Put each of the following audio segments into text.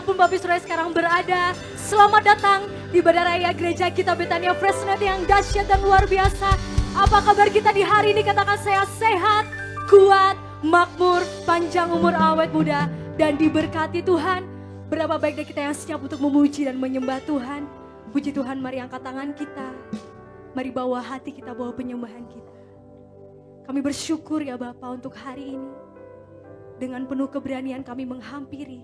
dimanapun Bapak Saudara sekarang berada, selamat datang di Ibadah Raya Gereja Kita Betania Fresnet yang dahsyat dan luar biasa. Apa kabar kita di hari ini? Katakan saya sehat, kuat, makmur, panjang umur, awet muda, dan diberkati Tuhan. Berapa baik dari kita yang siap untuk memuji dan menyembah Tuhan. Puji Tuhan, mari angkat tangan kita. Mari bawa hati kita, bawa penyembahan kita. Kami bersyukur ya Bapa untuk hari ini. Dengan penuh keberanian kami menghampiri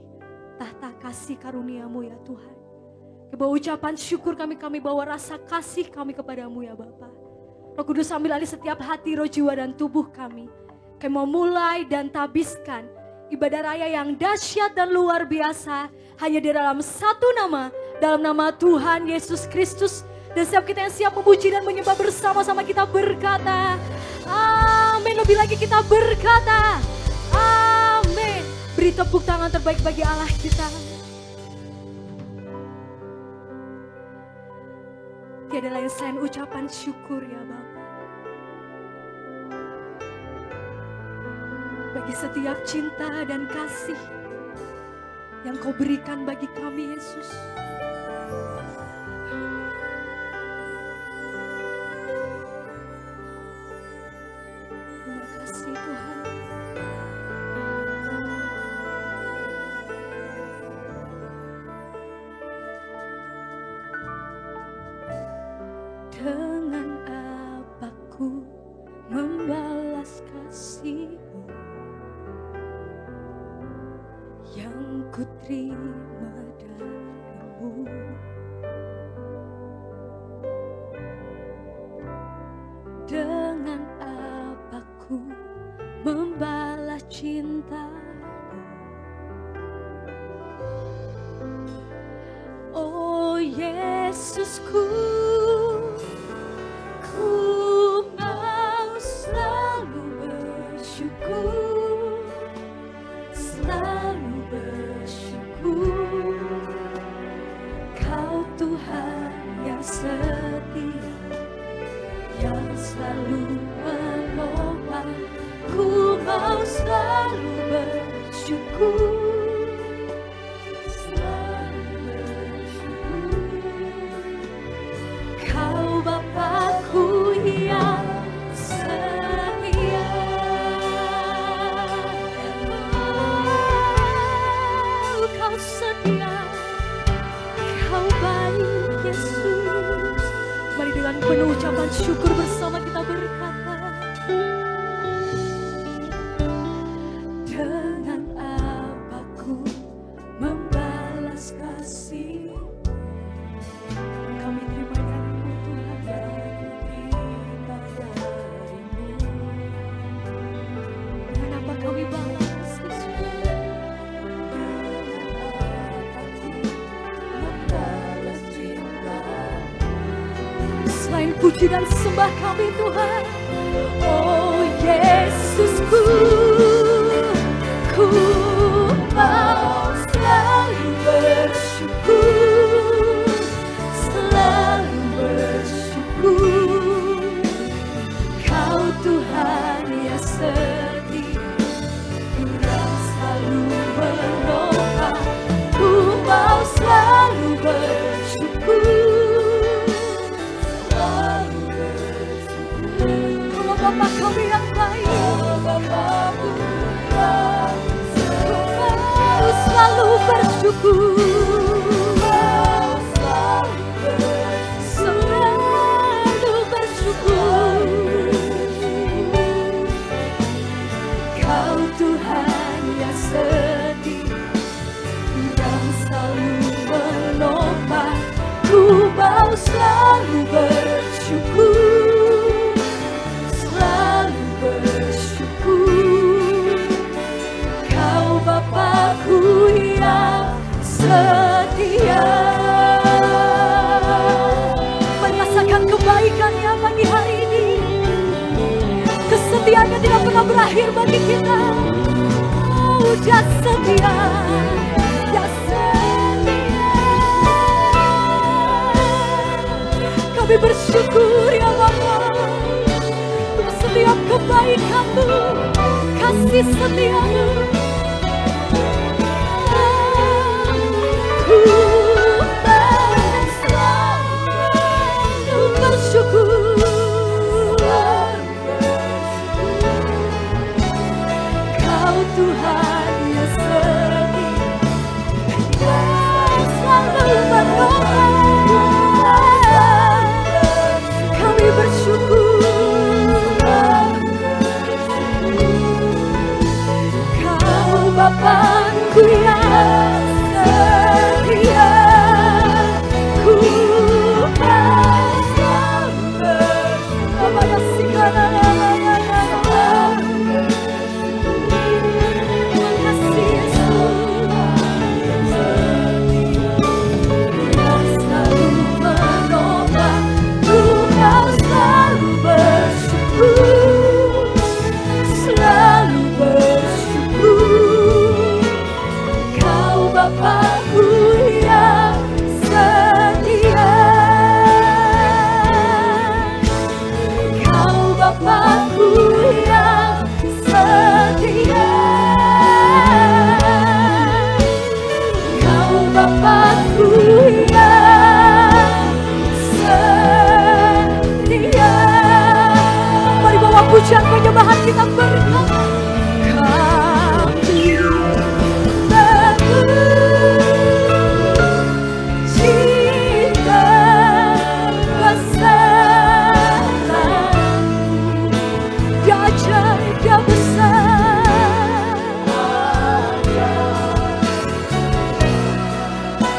tahta kasih karunia-Mu ya Tuhan. Kebawa ucapan syukur kami bawa rasa kasih kami kepadamu ya Bapa. Roh Kudus ambil alih setiap hati, roh, jiwa dan tubuh kami. Kami mau mulai dan tabiskan ibadah raya yang dahsyat dan luar biasa hanya di dalam satu nama, dalam nama Tuhan Yesus Kristus. Dan setiap kita yang siap memuji dan menyembah bersama-sama kita berkata, amin. Lebih lagi kita berkata, amin. Beri tepuk tangan terbaik bagi Allah kita. Tiada lain selain ucapan syukur ya Bapa. Bagi setiap cinta dan kasih yang Kau berikan bagi kami Yesus. Terima kasih Tuhan. Dengan apa ku membalas kasih-Mu yang ku terima dari-Mu. Dengan apa ku membalas cinta-Mu. Oh Yesusku, ku mau selalu bersyukur, selalu bersyukur. Kau Tuhan yang setia, yang selalu menopang. Ku mau selalu bersyukur. Bapakku yang setia, Kau setia, Kau baik Yesus. Mari dengan penuh ucapan syukur bersama kita berkata, dengan apa ku membalas kasih. Kami terima dari-Mu Tuhan. Dengan apa kami balas Yesus? Selain puji dan sembah kami Tuhan, oh Yesusku, ku mau selalu bersyukur, selalu bersyukur. Kau Tuhan yang setia, yang selalu menopang. Ku mau selalu bersyukur. Bapa kami yang baik, Bapakku yang setia, ku selalu bersyukur, selalu bersyukur. Kau Tuhan yang setia, yang selalu menopang. Ku mau selalu bersyukur. Bapakku yang setia. Merasakan kebaikan-Nya pagi hari ini. Kesetiaannya tidak pernah berakhir bagi kita. Oh, Dia setia, Dia setia. Kami bersyukur ya Bapa, untuk setiap kebaikan-Mu, kasih setia-Mu. kita berkata, kami cinta besar, dia ajaib, dia besar.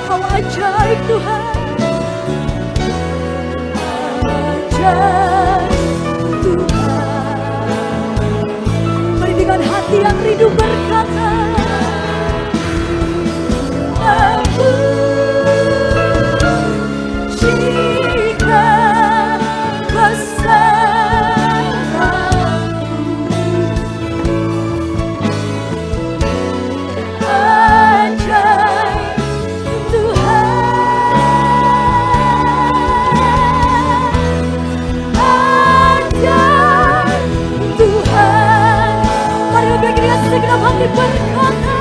Kau ajaib Tuhan, ajaib Tuhan. Mari dengan hati yang rindu berkata, aku cinta besar, ajaib Tuhan, ajaib Tuhan. Mari bagi dia segenap hati berkata,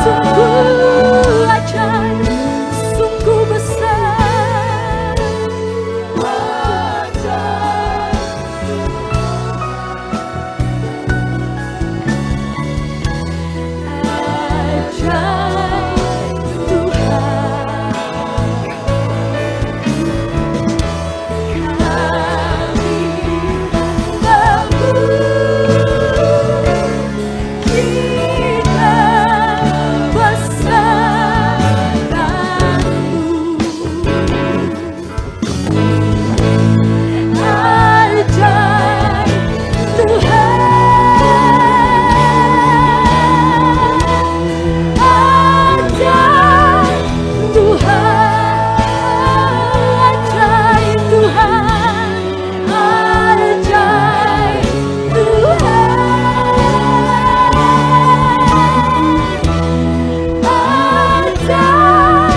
sungguh ajaib, sungguh besar, ajaib Tuhan. Kami tahu kita besarkanmu, ajaib Tuhan, ajaib Tuhan, ajaib Tuhan, ajaib Tuhan, ajaib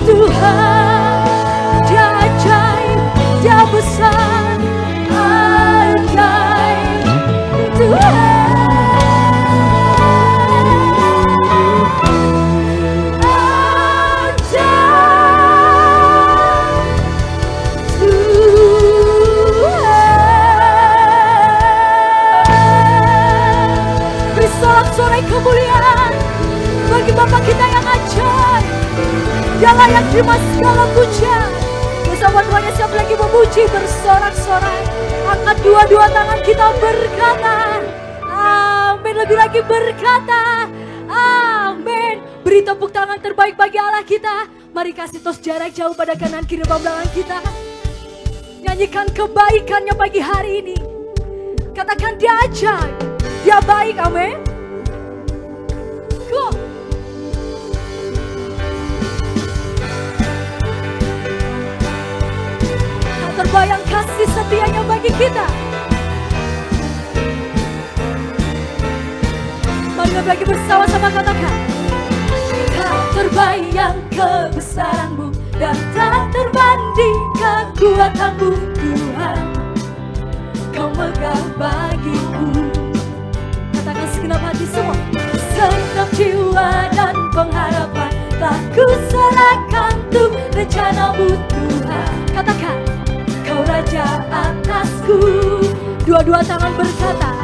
Tuhan. Dia ajaib, dia besar, ajaib Tuhan, ajaib Tuhan. Beri sorak-sorai kemuliaan bagi Bapa kita yang ajaib. Dia layak terima segala pujian. Bersama tuanya siap lagi memuji bersorak-sorai. Angkat dua-dua tangan kita berkata, amin. Lebih lagi berkata, amin. Beri tepuk tangan terbaik bagi Allah kita. Mari kasih tos jarak jauh pada kanan kiri belakang kita. Nyanyikan kebaikannya pagi hari ini. Katakan dia ajaib, dia baik, amin. Go. Tak terbayang kasih setianya bagi kita. Mari bagi bersama-sama katakan, tak terbayang kebesaranmu dan tak terbanding kekuatanmu Tuhan. Kau megah bagiku. Katakan segenap hati semua. Segenap jiwa dan pengharapan tak ku serahkan untuk rencanamu Tuhan. Katakan, kau raja atasku. Dua-dua tangan berkata,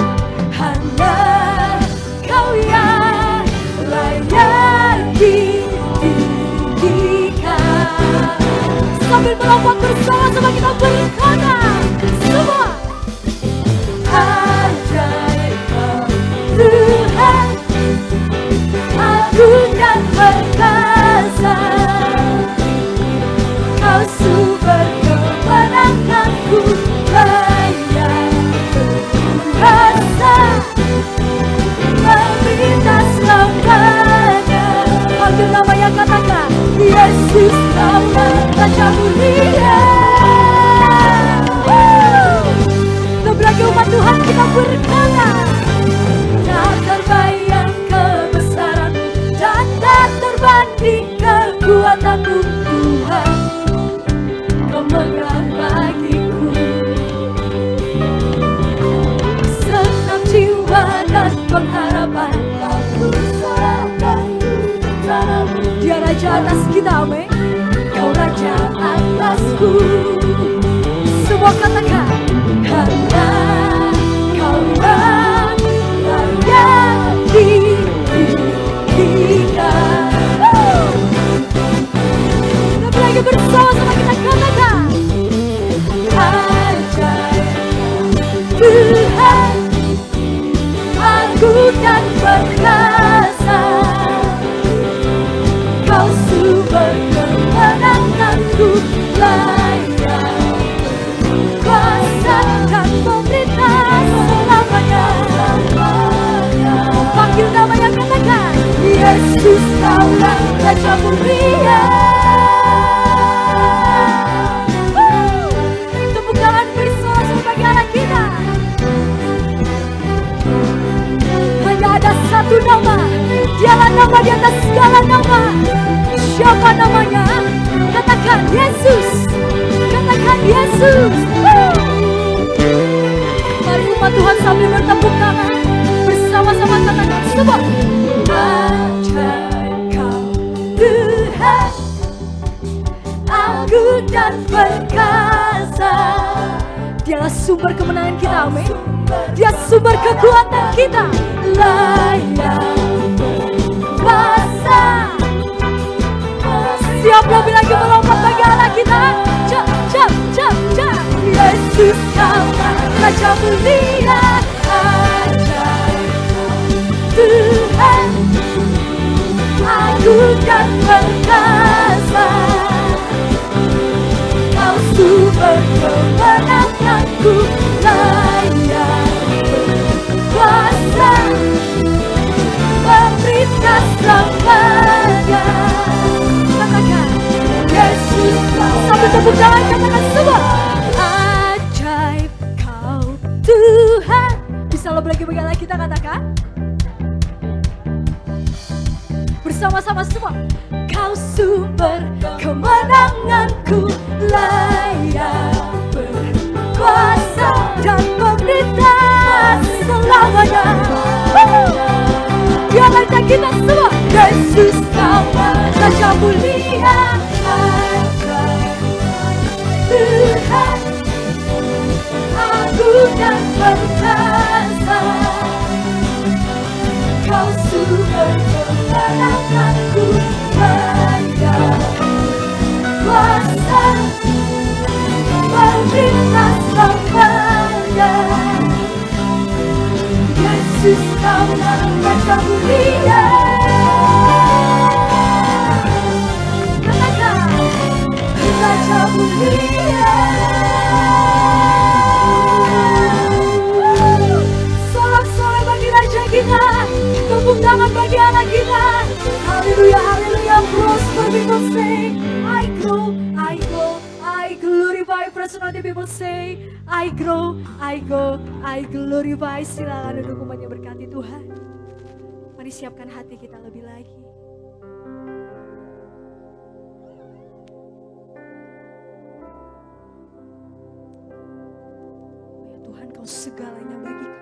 hanya kau yang layak ditinggikan. Sambil melompat bersama-sama kita berkata, semua. Ajaib Tuhan, agung dan perkasa, kau sumber kemenanganku, layak berkuasa, melintas lamanya. Panggil namanya, katakan, Yesus nama Raja mulia. Lagi umat Tuhan kita berkata, tak terbayang kebesaranmu dan tak terbanding kekuatanmu Tuhan. Kau megah bagiku. Senang jiwa dan pengharapan, tak ku serahkan rencanamu Raja atas kita, amin. Kau Raja atasku. Semua katakan, karena Kau layak ditinggikan. Lebih lagi bersama-sama kita katakan, ajaib Tuhan, agung dan perkasa. Kau sumber kemenanganku, layak kuasa dan pemerintah selamanya. Panggil nama yang katakan, Yesus Kaulah Raja mulia. Tepuk tangan bersama bagi anak kita. Hanya ada satu nama, dialah nama di atas segala nama. Siapa namanya? Katakan Yesus. Katakan Yesus. Mari umat Tuhan sambil bertepuk tangan, bersama-sama katakan semua. Ajaib Kau Tuhan, agung dan perkasa. Dialah sumber kemenangan kita, amin. Dia sumber kekuatan kita, layak kuasa. Siap lebih lagi melompat bagi Allah kita. Yesus Kau Raja mulia. Ajaib Tuhan, agung dan perkasa. Kau sumber kemenanganku, layak kuasa, pemerintah selamanya. Katakan Yesus Kau. Sambil tepuk tangan katakan semua. Ajaib Kau Tuhan. Bisa lebih lagi bagaimana kita katakan bersama-sama semua. Kau sumber kemenanganku, layak berkuasa dan pemerintah selamanya. Biarlah kita semua. Yesus Kau Raja mulia. Tuhan, agung dan perkasa. Kau sumber kemenanganku, layak kuasa, pemerintah selamanya. Yesus Kau Raja mulia. Katakan Raja mulia. Sorak-sorai bagi Raja kita, tepuk tangan bagi anak kita. Haleluya, haleluya. Prosper people say, I grow, I go, I glorify. Personality people say, I grow, I go, I glorify. Silakan duduk, umatnya berkati Tuhan. Mari siapkan hati kita lebih lagi. Ya Tuhan, Kau segalanya bagi kami.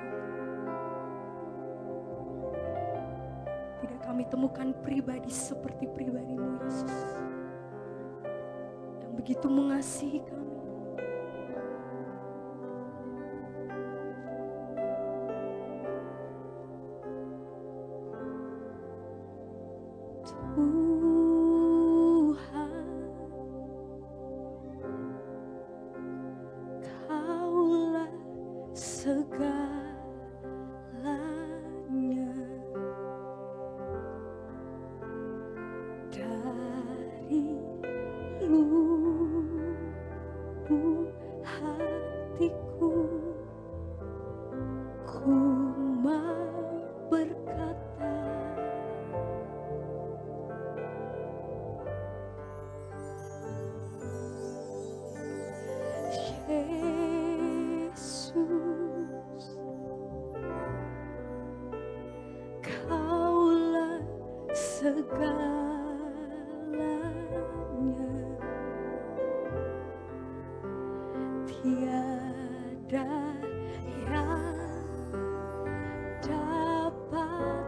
Tidak kami temukan pribadi seperti pribadi-Mu, Yesus, yang begitu mengasihi kami. Tuhan, Kaulah segalanya. Dari lubuk hatiku ku mau berkata, Yesus, Kaulah segalanya. Tiada yang dapat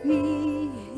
melebihi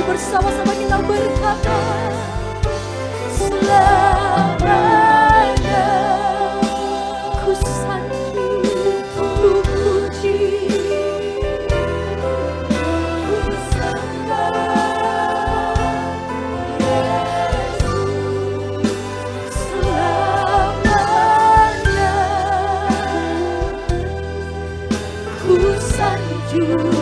bersama-sama kita berkata, selamanya ku sanjung, ku puji, ku sembah Yesus. Selamanya ku sanjung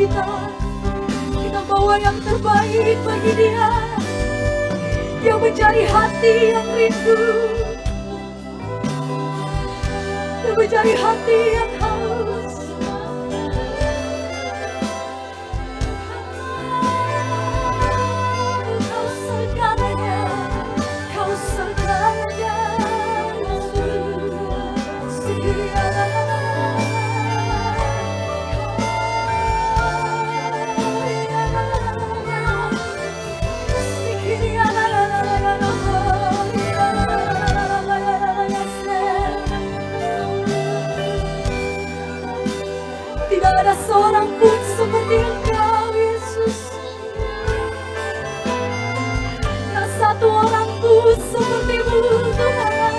kita bawa yang terbaik bagi dia, yang mencari hati yang rindu, yang mencari hati yang haus. Kau segalanya, kau segalanya, tidak ada seorang pun seperti Engkau, Yesus. Tak satu orang pun seperti-Mu, Tuhan.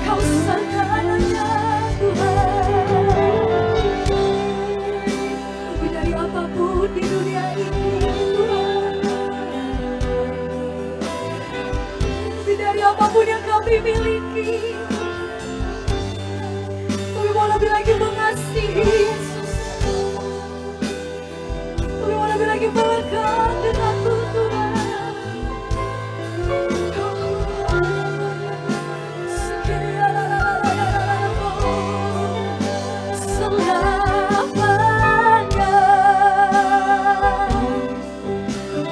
Kau segalanya, Tuhan. Lebih dari apapun di dunia ini, apapun yang kami miliki, kami mau lebih lagi mengasihi Yesus. Kami mau lebih lagi melekat denganmu, Tuhan. Selamanya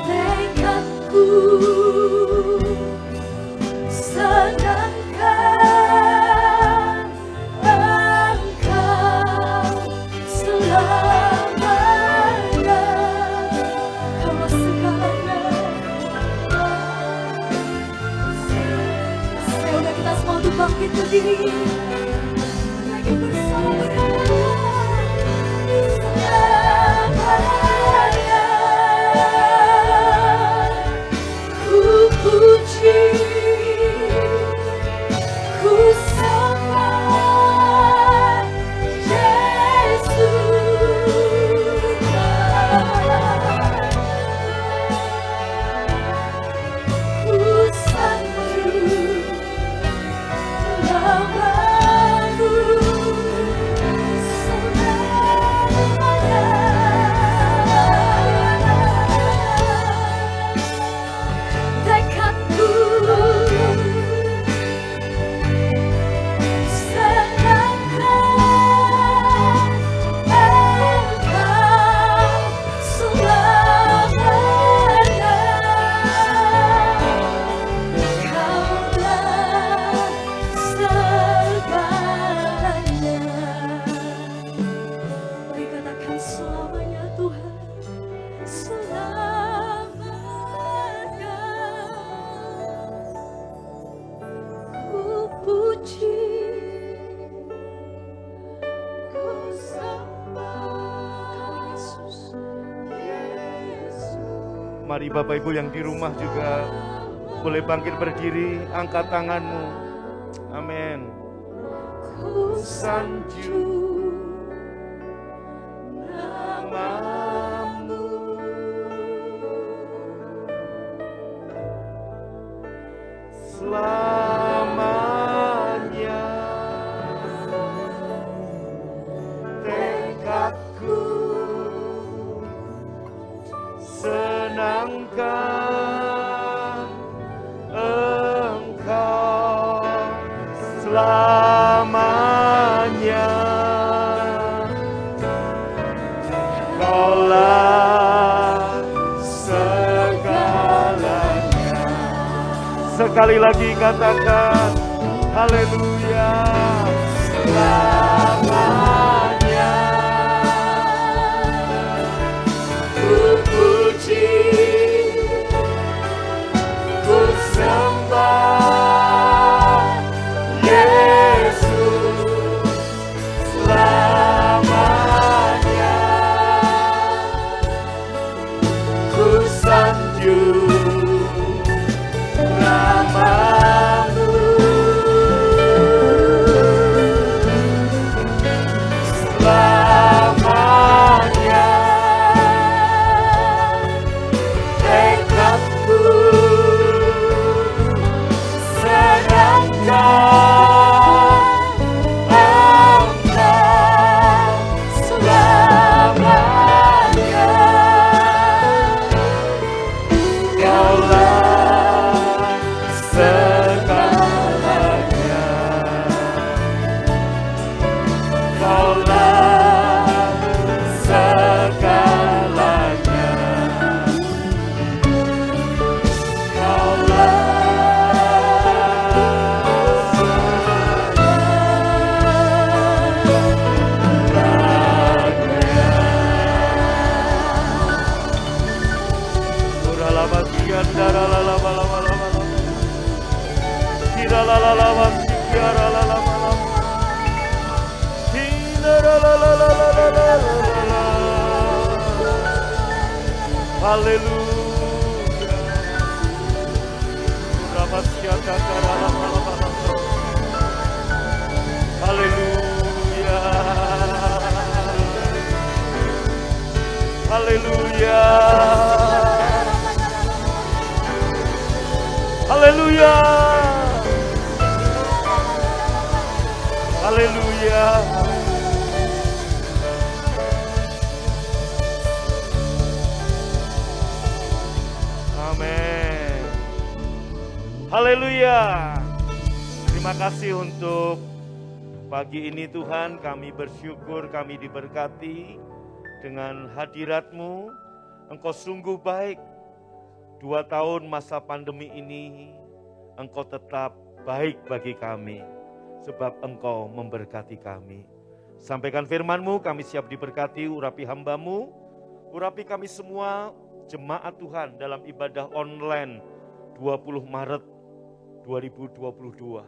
tekadku senangkan Engkau selamanya. Kau segalanya. Sehingga kita semua untuk bangkit berdiri lagi bersama selamanya. Ku puji, ku sembah Yesus. Ku sanjung namamu selamanya. Tekadku Mari Bapak Ibu yang di rumah juga boleh bangkit berdiri, angkat tanganmu. Amin. Ku sanjung namamu selamanya. Tekadku Sekali lagi katakan haleluya. Selamanya ku puji, ku sembah Yesus selamanya. Ku sanjung namamu selamanya. Tekadku serahkan Engkau selamanya. Kaulah segalanya, Kaulah segalanya, Kaulah haleluya. Haleluya. Haleluya. Haleluya. Haleluya. Amin. Haleluya. Terima kasih untuk pagi ini Tuhan, kami bersyukur kami diberkati dengan hadirat-Mu. Engkau sungguh baik. 2 tahun masa pandemi ini, Engkau tetap baik bagi kami, sebab Engkau memberkati kami. Sampaikan firman-Mu, kami siap diberkati, urapi hamba-Mu, urapi kami semua, jemaat Tuhan dalam ibadah online 20 Maret 2022.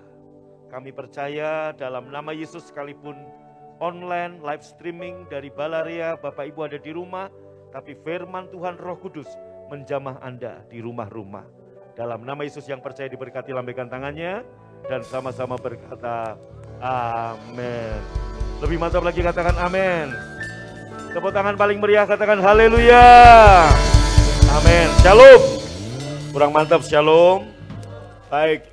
Kami percaya dalam nama Yesus sekalipun online, live streaming dari Balaria, Bapak Ibu ada di rumah, tapi firman Tuhan Roh Kudus menjamah Anda di rumah-rumah. Dalam nama Yesus yang percaya diberkati, lambaikan tangannya dan sama-sama berkata amin. Lebih mantap lagi katakan amin. Tepuk tangan paling meriah katakan haleluya. Amin. Shalom. Kurang mantap shalom. Baik,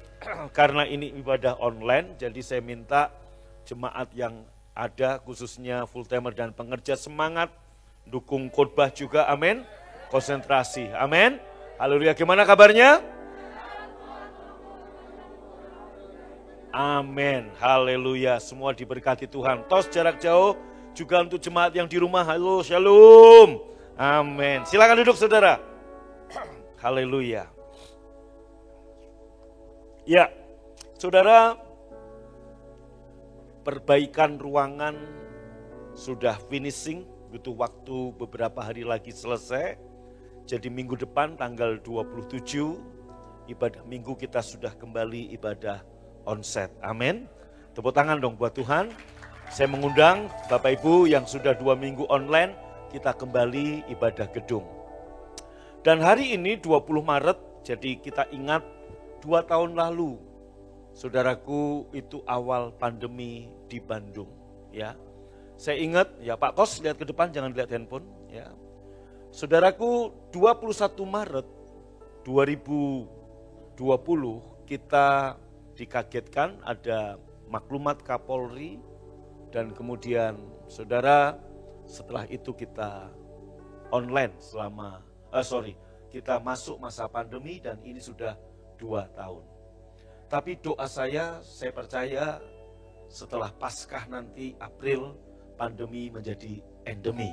karena ini ibadah online, jadi saya minta jemaat yang ada khususnya full timer dan pengerja semangat dukung khotbah juga, amin. Konsentrasi, amin. Haleluya, gimana kabarnya? Amin, haleluya, semua diberkati Tuhan. Tos jarak jauh juga untuk jemaat yang di rumah, halo, shalom. Amin, silakan duduk saudara. Haleluya. Ya, saudara, perbaikan ruangan sudah finishing, butuh waktu beberapa hari lagi selesai. Jadi minggu depan tanggal 27 ibadah minggu kita sudah kembali ibadah onsite. Amin. Tepuk tangan dong buat Tuhan. Saya mengundang Bapak Ibu yang sudah 2 minggu online, kita kembali ibadah gedung. Dan hari ini 20 Maret, jadi kita ingat 2 tahun lalu, saudaraku, itu awal pandemi di Bandung. Ya, saya ingat, ya Pak Kos lihat ke depan, jangan lihat handphone. Ya, saudaraku, 21 Maret 2020 kita dikagetkan ada maklumat Kapolri dan kemudian saudara setelah itu kita online kita masuk masa pandemi dan ini sudah 2 tahun. Tapi doa saya percaya setelah Paskah nanti April pandemi menjadi endemi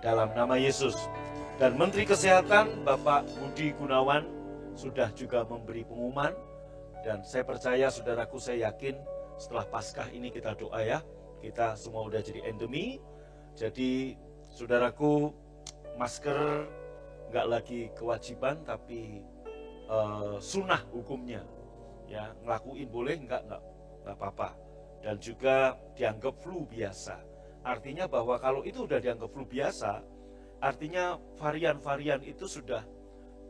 dalam nama Yesus. Dan Menteri Kesehatan Bapak Budi Gunawan sudah juga memberi pengumuman Dan saya percaya saudaraku, saya yakin setelah Paskah ini kita doa ya. Kita semua udah jadi endemi. Jadi saudaraku, masker nggak lagi kewajiban tapi sunnah hukumnya. Ya, ngelakuin boleh nggak apa-apa. Dan juga dianggap flu biasa. Artinya bahwa kalau itu udah dianggap flu biasa, artinya varian-varian itu sudah,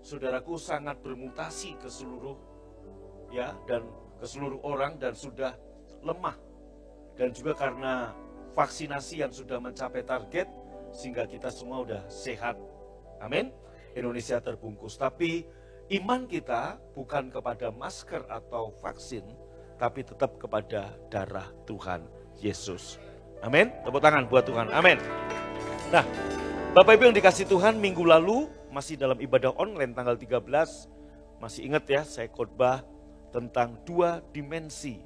saudaraku, sangat bermutasi ke seluruh ya, dan ke seluruh orang, dan sudah lemah. Dan juga karena vaksinasi yang sudah mencapai target, sehingga kita semua udah sehat. Amin. Indonesia terbungkus. Tapi iman kita bukan kepada masker atau vaksin, tapi tetap kepada darah Tuhan Yesus. Amin. Tepuk tangan buat Tuhan. Amin. Nah, Bapak Ibu yang dikasih Tuhan, minggu lalu masih dalam ibadah online tanggal 13, masih ingat ya, saya khotbah tentang 2 dimensi.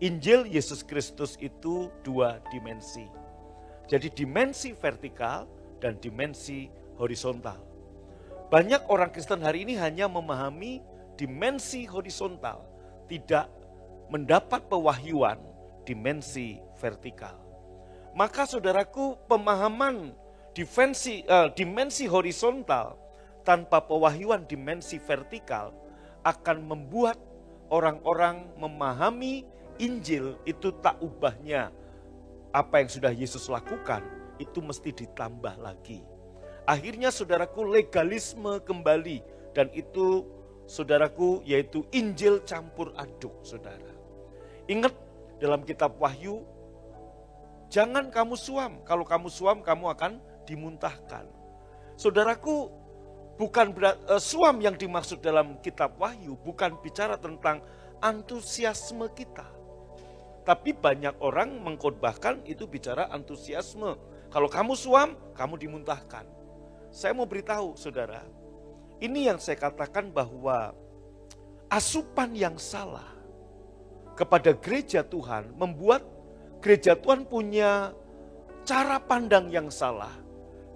Injil Yesus Kristus itu 2 dimensi. Jadi dimensi vertikal dan dimensi horizontal. Banyak orang Kristen hari ini hanya memahami dimensi horizontal, tidak mendapat pewahyuan dimensi vertikal. Maka saudaraku, pemahaman dimensi horizontal tanpa pewahyuan dimensi vertikal akan membuat orang-orang memahami Injil itu tak ubahnya. Apa yang sudah Yesus lakukan itu mesti ditambah lagi. Akhirnya saudaraku, legalisme kembali, dan itu saudaraku yaitu Injil campur aduk, saudara. Ingat dalam kitab Wahyu, jangan kamu suam, kalau kamu suam kamu akan dimuntahkan. Saudaraku, bukan suam yang dimaksud dalam kitab Wahyu bukan bicara tentang antusiasme kita. Tapi banyak orang mengkhotbahkan itu bicara antusiasme. Kalau kamu suam, kamu dimuntahkan. Saya mau beritahu saudara, ini yang saya katakan bahwa asupan yang salah kepada gereja Tuhan membuat gereja Tuhan punya cara pandang yang salah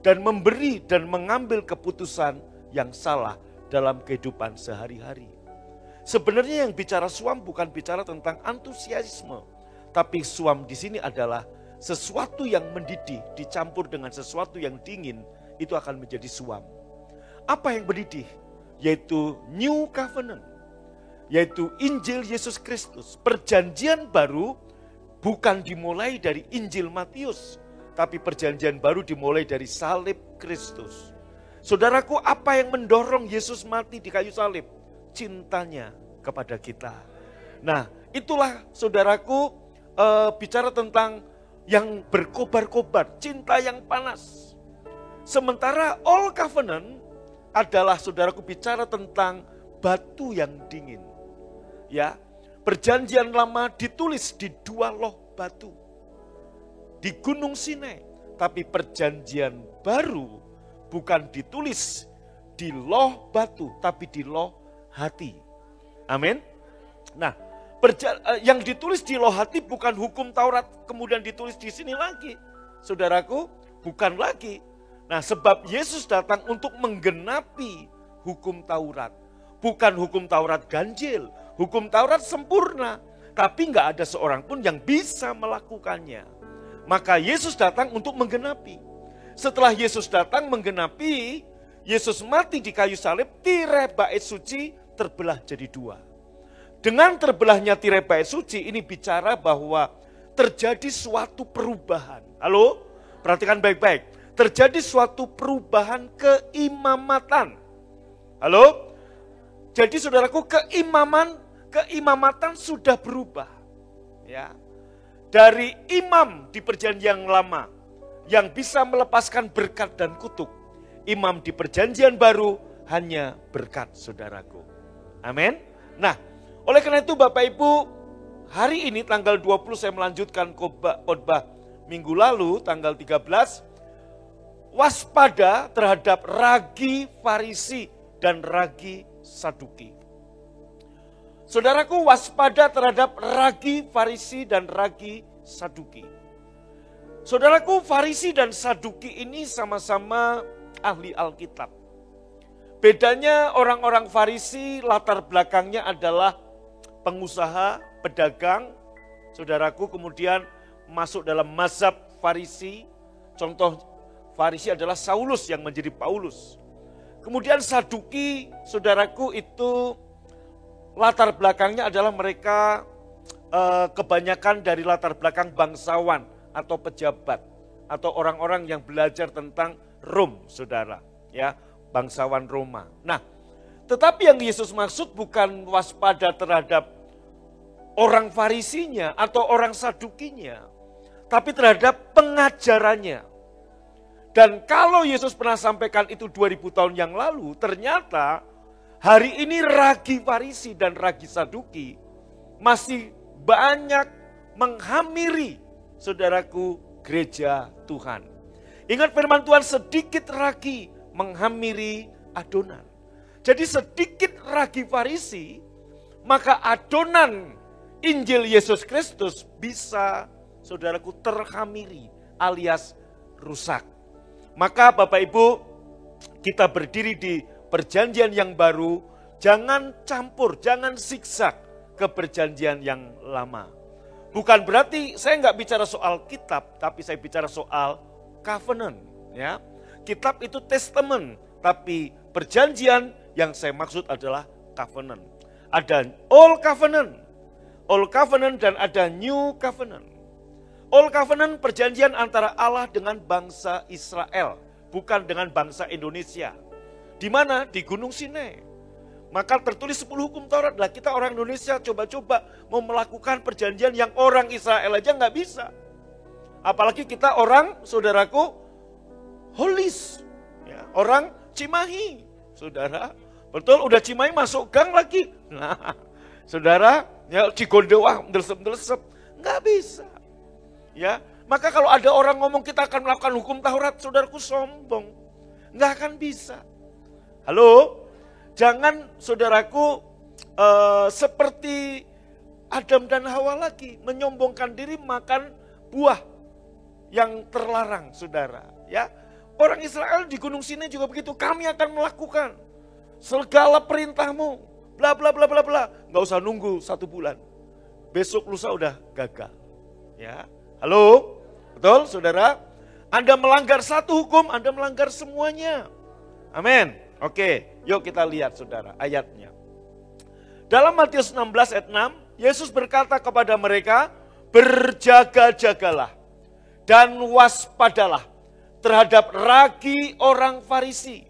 dan memberi dan mengambil keputusan yang salah dalam kehidupan sehari-hari. Sebenarnya yang bicara suam bukan bicara tentang antusiasme, tapi suam di sini adalah sesuatu yang mendidih dicampur dengan sesuatu yang dingin, itu akan menjadi suam. Apa yang mendidih? Yaitu New Covenant, yaitu Injil Yesus Kristus. Perjanjian baru bukan dimulai dari Injil Matius, tapi perjanjian baru dimulai dari salib Kristus. Saudaraku, apa yang mendorong Yesus mati di kayu salib? Cintanya kepada kita. Nah, itulah saudaraku, bicara tentang yang berkobar-kobar, cinta yang panas. Sementara Old Covenant adalah saudaraku bicara tentang batu yang dingin. Ya, perjanjian lama ditulis di 2 loh batu di Gunung Sinai, tapi perjanjian baru bukan ditulis di loh batu, tapi di loh hati. Amin. Nah, yang ditulis di loh hati bukan hukum Taurat kemudian ditulis di sini lagi. Saudaraku, bukan lagi. Nah, sebab Yesus datang untuk menggenapi hukum Taurat. Bukan hukum Taurat ganjil, hukum Taurat sempurna. Tapi nggak ada seorang pun yang bisa melakukannya. Maka Yesus datang untuk menggenapi. Setelah Yesus datang menggenapi, Yesus mati di kayu salib, tirai bait suci terbelah jadi 2. Dengan terbelahnya tirai bait suci ini bicara bahwa terjadi suatu perubahan. Halo? Perhatikan baik-baik. Terjadi suatu perubahan keimamatan. Halo? Jadi saudaraku, keimamatan sudah berubah. Ya. Dari imam di perjanjian lama yang bisa melepaskan berkat dan kutuk, imam di perjanjian baru hanya berkat, saudaraku. Amin. Nah, oleh karena itu Bapak Ibu, hari ini tanggal 20 saya melanjutkan khotbah minggu lalu tanggal 13. Waspada terhadap ragi Farisi dan ragi Saduki. Saudaraku, waspada terhadap ragi Farisi dan ragi Saduki. Saudaraku, Farisi dan Saduki ini sama-sama ahli Alkitab. Bedanya orang-orang Farisi latar belakangnya adalah pengusaha, pedagang, saudaraku, kemudian masuk dalam mazhab Farisi. Contoh Farisi adalah Saulus yang menjadi Paulus. Kemudian Saduki, saudaraku, itu latar belakangnya adalah mereka kebanyakan dari latar belakang bangsawan atau pejabat atau orang-orang yang belajar tentang Rom, saudara, ya, bangsawan Roma. Nah, tetapi yang Yesus maksud bukan waspada terhadap orang Farisinya atau orang Sadukinya, tapi terhadap pengajarannya. Dan kalau Yesus pernah sampaikan itu 2000 tahun yang lalu, ternyata hari ini ragi Farisi dan ragi Saduki masih banyak menghamiri, saudaraku, gereja Tuhan. Ingat firman Tuhan, sedikit ragi menghamiri adonan. Jadi sedikit ragi Farisi, maka adonan Injil Yesus Kristus bisa, saudaraku, terhamiri alias rusak. Maka Bapak Ibu, kita berdiri di perjanjian yang baru, jangan campur, jangan siksak ke perjanjian yang lama. Bukan berarti saya nggak bicara soal kitab, tapi saya bicara soal covenant. Ya, kitab itu testament, tapi perjanjian yang saya maksud adalah covenant. Ada old covenant dan ada new covenant. Old covenant perjanjian antara Allah dengan bangsa Israel, bukan dengan bangsa Indonesia. Di mana? Di Gunung Sinai. Maka tertulis 10 hukum Taurat. Lah kita orang Indonesia coba-coba mau melakukan perjanjian yang orang Israel aja nggak bisa. Apalagi kita orang, saudaraku, Holis, ya, orang Cimahi, saudara. Betul, udah Cimahi masuk gang lagi. Nah, saudara, ya Cigondo, wah, delesep-delesep, nggak bisa. Ya, maka kalau ada orang ngomong kita akan melakukan hukum Taurat, saudaraku, sombong. Nggak akan bisa. Halo, jangan saudaraku seperti Adam dan Hawa lagi, menyombongkan diri makan buah yang terlarang, saudara. Ya, orang Israel di Gunung Sinai juga begitu. Kami akan melakukan segala perintahmu, bla bla bla bla bla. Nggak usah nunggu 1 bulan, besok lusa udah gagal. Ya. Halo, betul saudara? Anda melanggar satu hukum, Anda melanggar semuanya. Amin. Oke, yuk kita lihat saudara ayatnya. Dalam Matius 16 ayat 6, Yesus berkata kepada mereka, berjaga-jagalah dan waspadalah terhadap ragi orang Farisi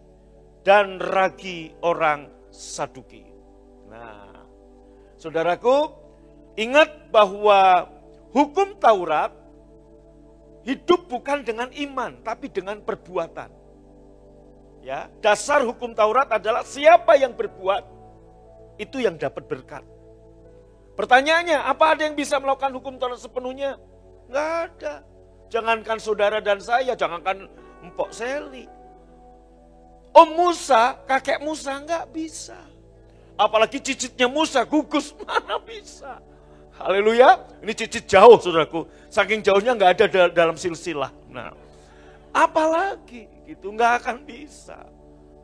dan ragi orang Saduki. Nah, saudaraku, ingat bahwa hukum Taurat hidup bukan dengan iman, tapi dengan perbuatan. Ya, dasar hukum Taurat adalah siapa yang berbuat, itu yang dapat berkat. Pertanyaannya, apa ada yang bisa melakukan hukum Taurat sepenuhnya? Enggak ada. Jangankan saudara dan saya, jangankan Mpok Seli. Om Musa, kakek Musa enggak bisa. Apalagi cicitnya Musa, gugus, mana bisa. Haleluya, ini cicit jauh saudaraku. Saking jauhnya nggak ada dalam silsilah. Nah, apalagi gitu nggak akan bisa.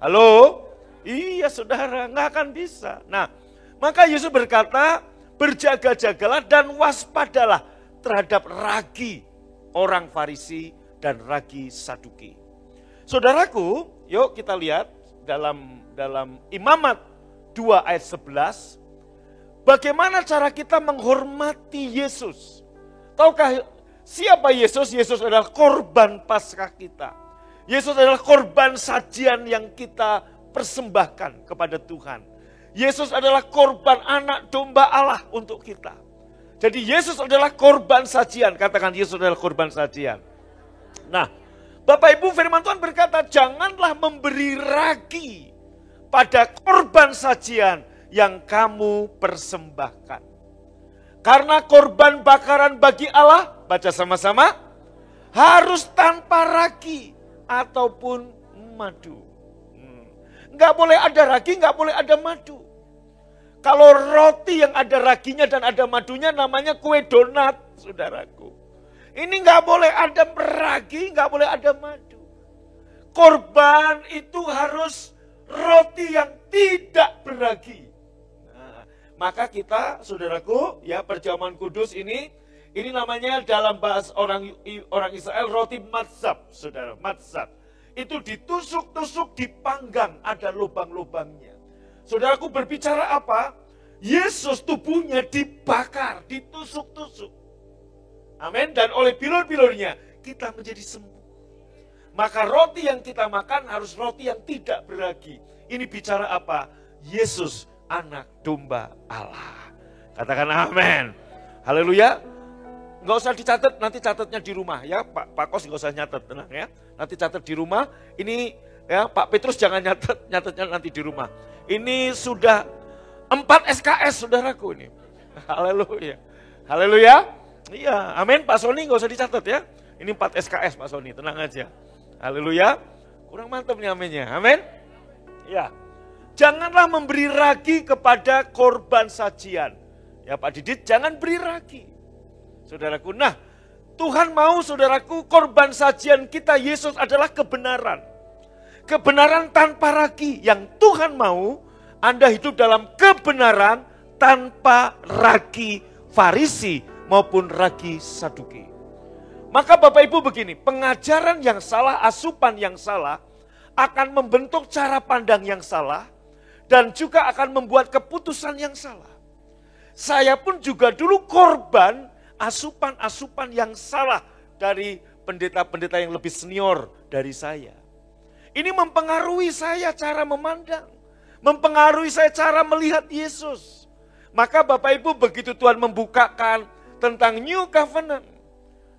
Halo, iya saudara nggak akan bisa. Nah, maka Yesus berkata, berjaga-jagalah dan waspadalah terhadap ragi orang Farisi dan ragi Saduki. Saudaraku, yuk kita lihat dalam Imamat 2 ayat 11. Bagaimana cara kita menghormati Yesus? Tahukah siapa Yesus? Yesus adalah korban Paskah kita. Yesus adalah korban sajian yang kita persembahkan kepada Tuhan. Yesus adalah korban anak domba Allah untuk kita. Jadi Yesus adalah korban sajian. Katakan Yesus adalah korban sajian. Nah, Bapak Ibu, firman Tuhan berkata, janganlah memberi ragi pada korban sajian yang kamu persembahkan. Karena korban bakaran bagi Allah, baca sama-sama, harus tanpa ragi ataupun madu. Enggak boleh ada ragi, enggak boleh ada madu. Kalau roti yang ada raginya dan ada madunya namanya kue donat, saudaraku. Ini enggak boleh ada ragi, enggak boleh ada madu. Korban itu harus roti yang tidak beragi. Maka kita, saudaraku, ya perjamuan kudus ini namanya dalam bahasa orang Israel roti matzah, saudara, matzah. Itu ditusuk-tusuk, dipanggang, ada lubang-lubangnya. Saudaraku berbicara apa? Yesus tubuhnya dibakar, ditusuk-tusuk. Amin. Dan oleh bilur-bilurnya kita menjadi sembuh. Maka roti yang kita makan harus roti yang tidak beragi. Ini bicara apa? Yesus anak domba Allah. Katakan amin. Haleluya. Nggak usah dicatat, nanti catatnya di rumah ya. Pak Kos nggak usah nyatet, tenang ya. Nanti catat di rumah. Ini ya Pak Petrus jangan nyatetnya nanti di rumah. Ini sudah 4 SKS saudaraku ini. Haleluya. Haleluya. Iya, amin. Pak Sony nggak usah dicatat ya. Ini 4 SKS Pak Sony, tenang aja. Haleluya. Kurang mantap nih aminnya. Amin. Ya. Janganlah memberi ragi kepada korban sajian. Ya Pak Didit, jangan beri ragi. Saudaraku, nah Tuhan mau saudaraku korban sajian kita Yesus adalah kebenaran. Kebenaran tanpa ragi. Yang Tuhan mau Anda hidup dalam kebenaran tanpa ragi Farisi maupun ragi Saduki. Maka Bapak Ibu begini, pengajaran yang salah, asupan yang salah akan membentuk cara pandang yang salah dan juga akan membuat keputusan yang salah. Saya pun juga dulu korban asupan-asupan yang salah dari pendeta-pendeta yang lebih senior dari saya. Ini mempengaruhi saya cara memandang, mempengaruhi saya cara melihat Yesus. Maka Bapak Ibu begitu Tuhan membukakan tentang New Covenant,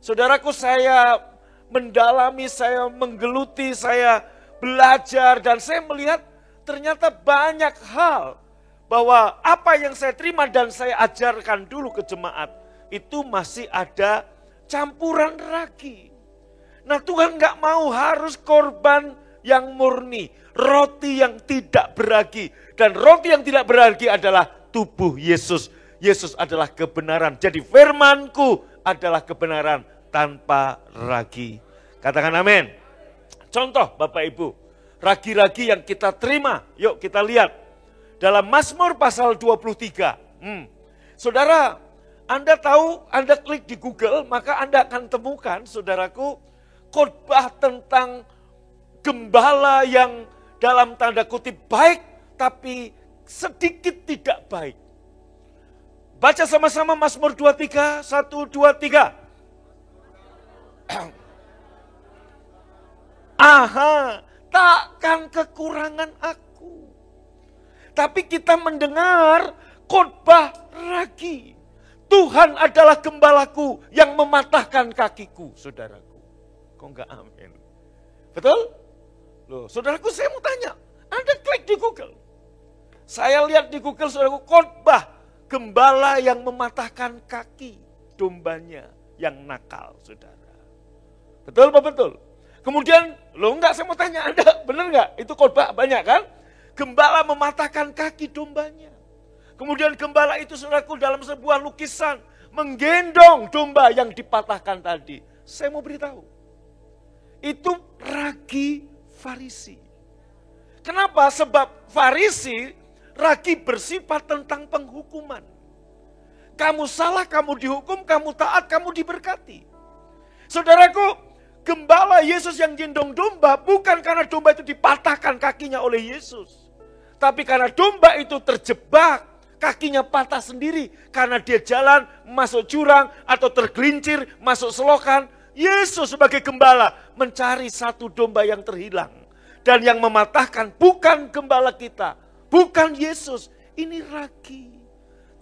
saudaraku saya mendalami, saya menggeluti, saya belajar dan saya melihat ternyata banyak hal bahwa apa yang saya terima dan saya ajarkan dulu ke jemaat itu masih ada campuran ragi. Nah Tuhan gak mau harus korban yang murni, roti yang tidak beragi. Dan roti yang tidak beragi adalah tubuh Yesus. Yesus adalah kebenaran. Jadi firmanku adalah kebenaran tanpa ragi. Katakan amin. Contoh Bapak Ibu, ragi-ragi yang kita terima. Yuk kita lihat. Dalam Mazmur pasal 23. Saudara, Anda tahu, Anda klik di Google, maka Anda akan temukan, saudaraku, khotbah tentang gembala yang dalam tanda kutip baik, tapi sedikit tidak baik. Baca sama-sama Mazmur 23, 1, 2, 3. Aha, takkan kekurangan aku. Tapi kita mendengar khotbah ragi. Tuhan adalah gembalaku yang mematahkan kakiku, saudaraku. Kok enggak amin? Betul? Loh, saudaraku saya mau tanya, Anda klik di Google. Saya lihat di Google, saudaraku, khotbah gembala yang mematahkan kaki dombanya yang nakal, saudara. Betul apa betul? Kemudian, loh enggak, saya mau tanya Anda, benar enggak? Itu khotbah banyak kan? Gembala mematahkan kaki dombanya. Kemudian gembala itu saudaraku dalam sebuah lukisan menggendong domba yang dipatahkan tadi. Saya mau beritahu, itu ragi Farisi. Kenapa? Sebab Farisi ragi bersifat tentang penghukuman. Kamu salah, kamu dihukum, kamu taat, kamu diberkati. Saudaraku, gembala Yesus yang gendong domba bukan karena domba itu dipatahkan kakinya oleh Yesus. Tapi karena domba itu terjebak, kakinya patah sendiri karena dia jalan masuk jurang atau tergelincir masuk selokan. Yesus sebagai gembala mencari satu domba yang terhilang. Dan yang mematahkan bukan gembala kita, bukan Yesus. Ini ragi.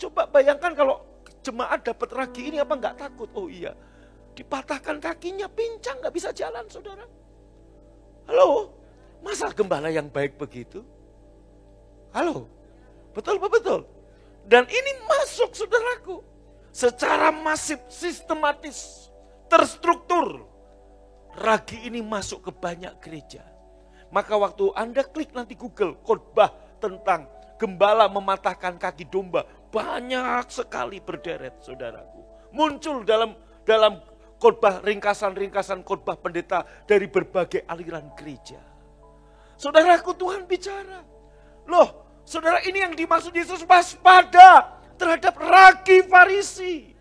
Coba bayangkan kalau jemaat dapat ragi ini apa enggak takut? Oh iya, dipatahkan kakinya, pincang, gak bisa jalan saudara. Halo, masa gembala yang baik begitu? Halo, betul apa betul? Dan ini masuk saudaraku, secara masif, sistematis, terstruktur. Ragi ini masuk ke banyak gereja. Maka waktu Anda klik nanti Google, khotbah tentang gembala mematahkan kaki domba, banyak sekali berderet saudaraku. Muncul dalam khotbah, ringkasan-ringkasan khotbah pendeta dari berbagai aliran gereja. Saudaraku, Tuhan bicara. Loh, Saudara, ini yang dimaksud Yesus, waspada terhadap ragi Farisi.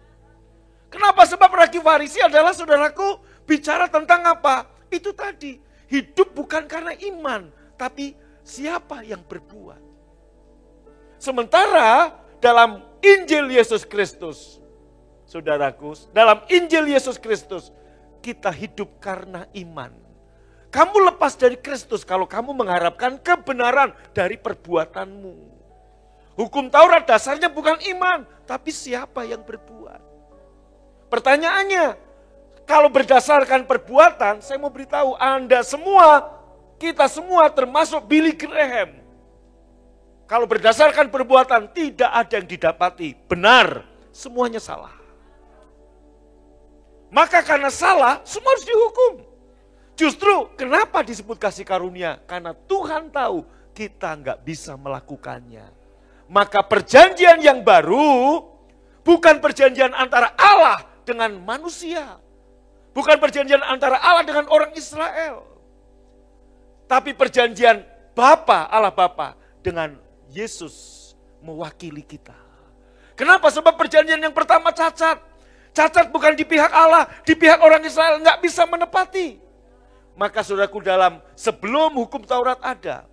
Kenapa? Sebab ragi Farisi adalah, saudaraku, bicara tentang apa? Itu tadi, hidup bukan karena iman, tapi siapa yang berbuat. Sementara dalam Injil Yesus Kristus, saudaraku, dalam Injil Yesus Kristus, kita hidup karena iman. Kamu lepas dari Kristus kalau kamu mengharapkan kebenaran dari perbuatanmu. Hukum Taurat dasarnya bukan iman, tapi siapa yang berbuat. Pertanyaannya, kalau berdasarkan perbuatan, saya mau beritahu Anda semua, kita semua termasuk Billy Graham. Kalau berdasarkan perbuatan tidak ada yang didapati, benar, semuanya salah. Maka karena salah, semua harus dihukum. Justru kenapa disebut kasih karunia? Karena Tuhan tahu kita nggak bisa melakukannya. Maka perjanjian yang baru bukan perjanjian antara Allah dengan manusia. Bukan perjanjian antara Allah dengan orang Israel. Tapi perjanjian Bapa, Allah Bapa dengan Yesus mewakili kita. Kenapa? Sebab perjanjian yang pertama cacat. Cacat bukan di pihak Allah, di pihak orang Israel nggak bisa menepati. Maka saudaraku, dalam sebelum hukum Taurat ada,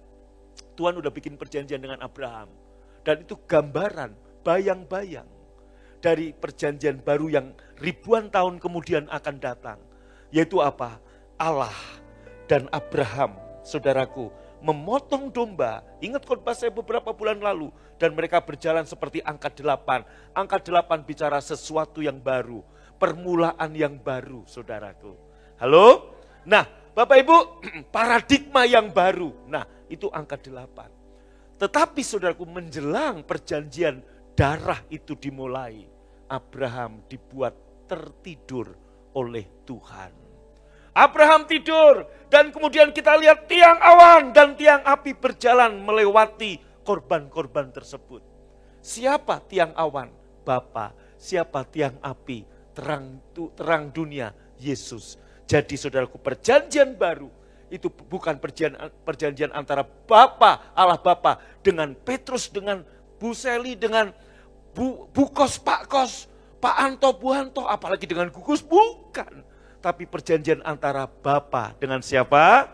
Tuhan udah bikin perjanjian dengan Abraham. Dan itu gambaran, bayang-bayang dari perjanjian baru yang ribuan tahun kemudian akan datang. Yaitu apa? Allah dan Abraham, saudaraku, memotong domba. Ingat khotbah saya beberapa bulan lalu. Dan mereka berjalan seperti angka 8. Angka 8 bicara sesuatu yang baru. Permulaan yang baru, saudaraku. Halo? Nah, Bapak Ibu, paradigma yang baru. Nah, itu angka 8. Tetapi saudaraku, menjelang perjanjian darah itu dimulai, Abraham dibuat tertidur oleh Tuhan. Abraham tidur dan kemudian kita lihat tiang awan dan tiang api berjalan melewati korban-korban tersebut. Siapa tiang awan? Bapa. Siapa tiang api? Terang dunia, Yesus. Jadi saudaraku, perjanjian baru itu bukan perjanjian antara Bapa, Allah Bapa dengan Petrus, dengan Bu Seli, dengan Bu Kos, Pak Kos, Pak Anto, Bu Anto, apalagi dengan Gugus, bukan. Tapi perjanjian antara Bapa dengan siapa?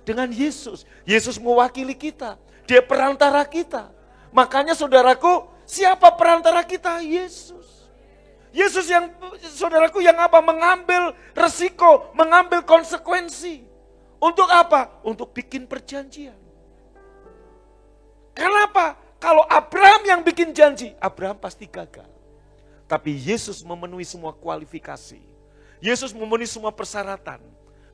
Dengan Yesus. Yesus mewakili kita. Dia perantara kita. Makanya saudaraku, siapa perantara kita? Yesus. Yesus yang, saudaraku, yang apa? Mengambil resiko, mengambil konsekuensi. Untuk apa? Untuk bikin perjanjian. Kenapa? Kalau Abraham yang bikin janji, Abraham pasti gagal. Tapi Yesus memenuhi semua kualifikasi. Yesus memenuhi semua persyaratan.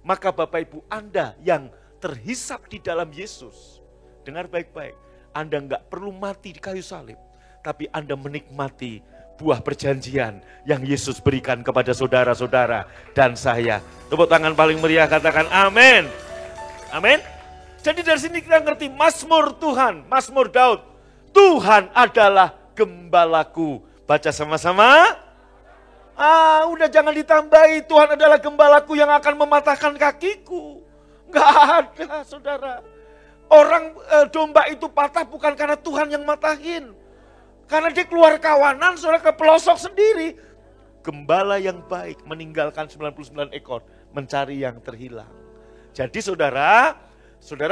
Maka Bapak Ibu, Anda yang terhisap di dalam Yesus, dengar baik-baik, Anda enggak perlu mati di kayu salib, tapi Anda menikmati buah perjanjian yang Yesus berikan kepada saudara-saudara dan saya. Tepuk tangan paling meriah, katakan amin. Amin. Jadi dari sini kita ngerti Mazmur Tuhan, Mazmur Daud. Tuhan adalah gembalaku. Baca sama-sama. Udah jangan ditambahi, Tuhan adalah gembalaku yang akan mematahkan kakiku. Enggak ada, saudara. Orang domba itu patah bukan karena Tuhan yang matahin. Karena dia keluar kawanan, saudara, ke pelosok sendiri. Gembala yang baik meninggalkan 99 ekor, mencari yang terhilang. Jadi saudara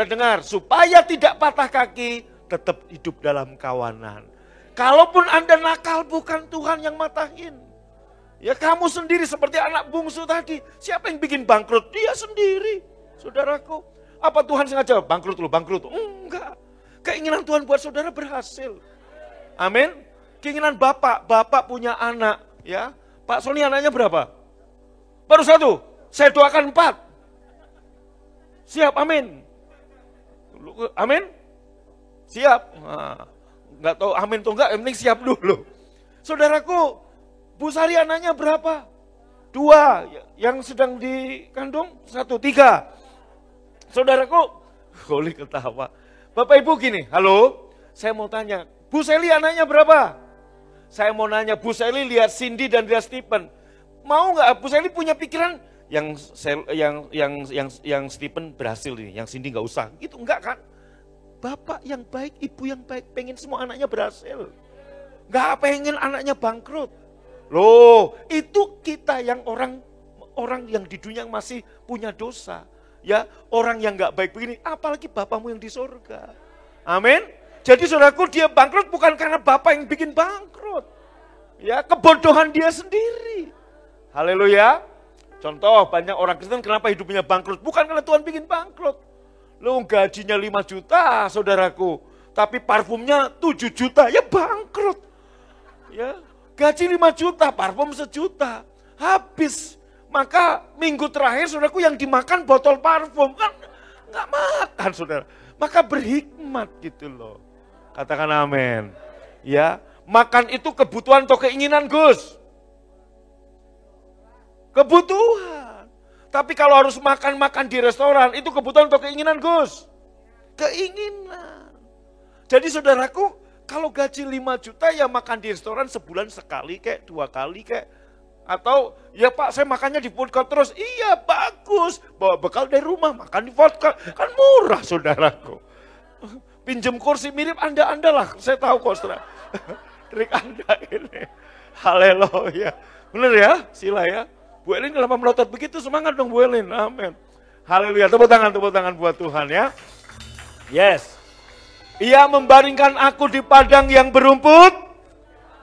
dengar, supaya tidak patah kaki, tetap hidup dalam kawanan. Kalaupun Anda nakal, bukan Tuhan yang matahin. Ya kamu sendiri seperti anak bungsu tadi. Siapa yang bikin bangkrut? Dia sendiri, saudaraku. Apa Tuhan sengaja bangkrut? Enggak. Keinginan Tuhan buat saudara berhasil. Amin. Keinginan Bapak punya anak, ya. Pak Sony anaknya berapa? Baru 1. Saya doakan 4. Siap, amin. Amin. Siap. Enggak tahu amin atau enggak, yang penting siap dulu. Saudaraku, Bu Sari anaknya berapa? 2. Yang sedang dikandung 1, 3. Saudaraku, boleh ketawa. Bapak Ibu gini, halo, saya mau tanya, Bu Seli anaknya berapa? Saya mau nanya, Bu Seli lihat Cindy dan lihat Stephen. Mau nggak Bu Seli punya pikiran yang Stephen berhasil nih, yang Cindy nggak usah? Gitu enggak kan? Bapak yang baik, ibu yang baik, pengen semua anaknya berhasil. Gak pengen anaknya bangkrut. Loh, itu kita yang orang yang di dunia yang masih punya dosa. Ya, orang yang gak baik begini, apalagi Bapakmu yang di surga. Amin. Jadi saudaraku, dia bangkrut bukan karena Bapak yang bikin bangkrut. Ya, kebodohan dia sendiri. Haleluya. Contoh, banyak orang Kristen kenapa hidupnya bangkrut? Bukan karena Tuhan bikin bangkrut. Lo gajinya 5 juta saudaraku, tapi parfumnya 7 juta, ya bangkrut. Ya, gaji 5 juta, parfum 1 juta, habis. Maka minggu terakhir saudaraku yang dimakan botol parfum, kan nggak makan saudara. Maka berhikmat gitu loh. Katakan amin. Ya, makan itu kebutuhan atau keinginan Gus? Kebutuhan. Tapi kalau harus makan-makan di restoran, itu kebutuhan atau keinginan Gus? Keinginan. Jadi saudaraku, kalau gaji 5 juta ya makan di restoran sebulan sekali kayak 2 kali kayak. Atau ya Pak saya makannya di food court terus, iya bagus. Bawa bekal dari rumah, makan di food court. Kan murah saudaraku. Pinjem kursi mirip Anda lah, saya tahu kok saudara. Trik Anda ini. Haleluya. Benar ya, sila ya. Bu Elin kenapa melotot begitu? Semangat dong Bu Elin, amin. Haleluya, tepuk tangan buat Tuhan ya. Yes. Ia membaringkan aku di padang yang berumput.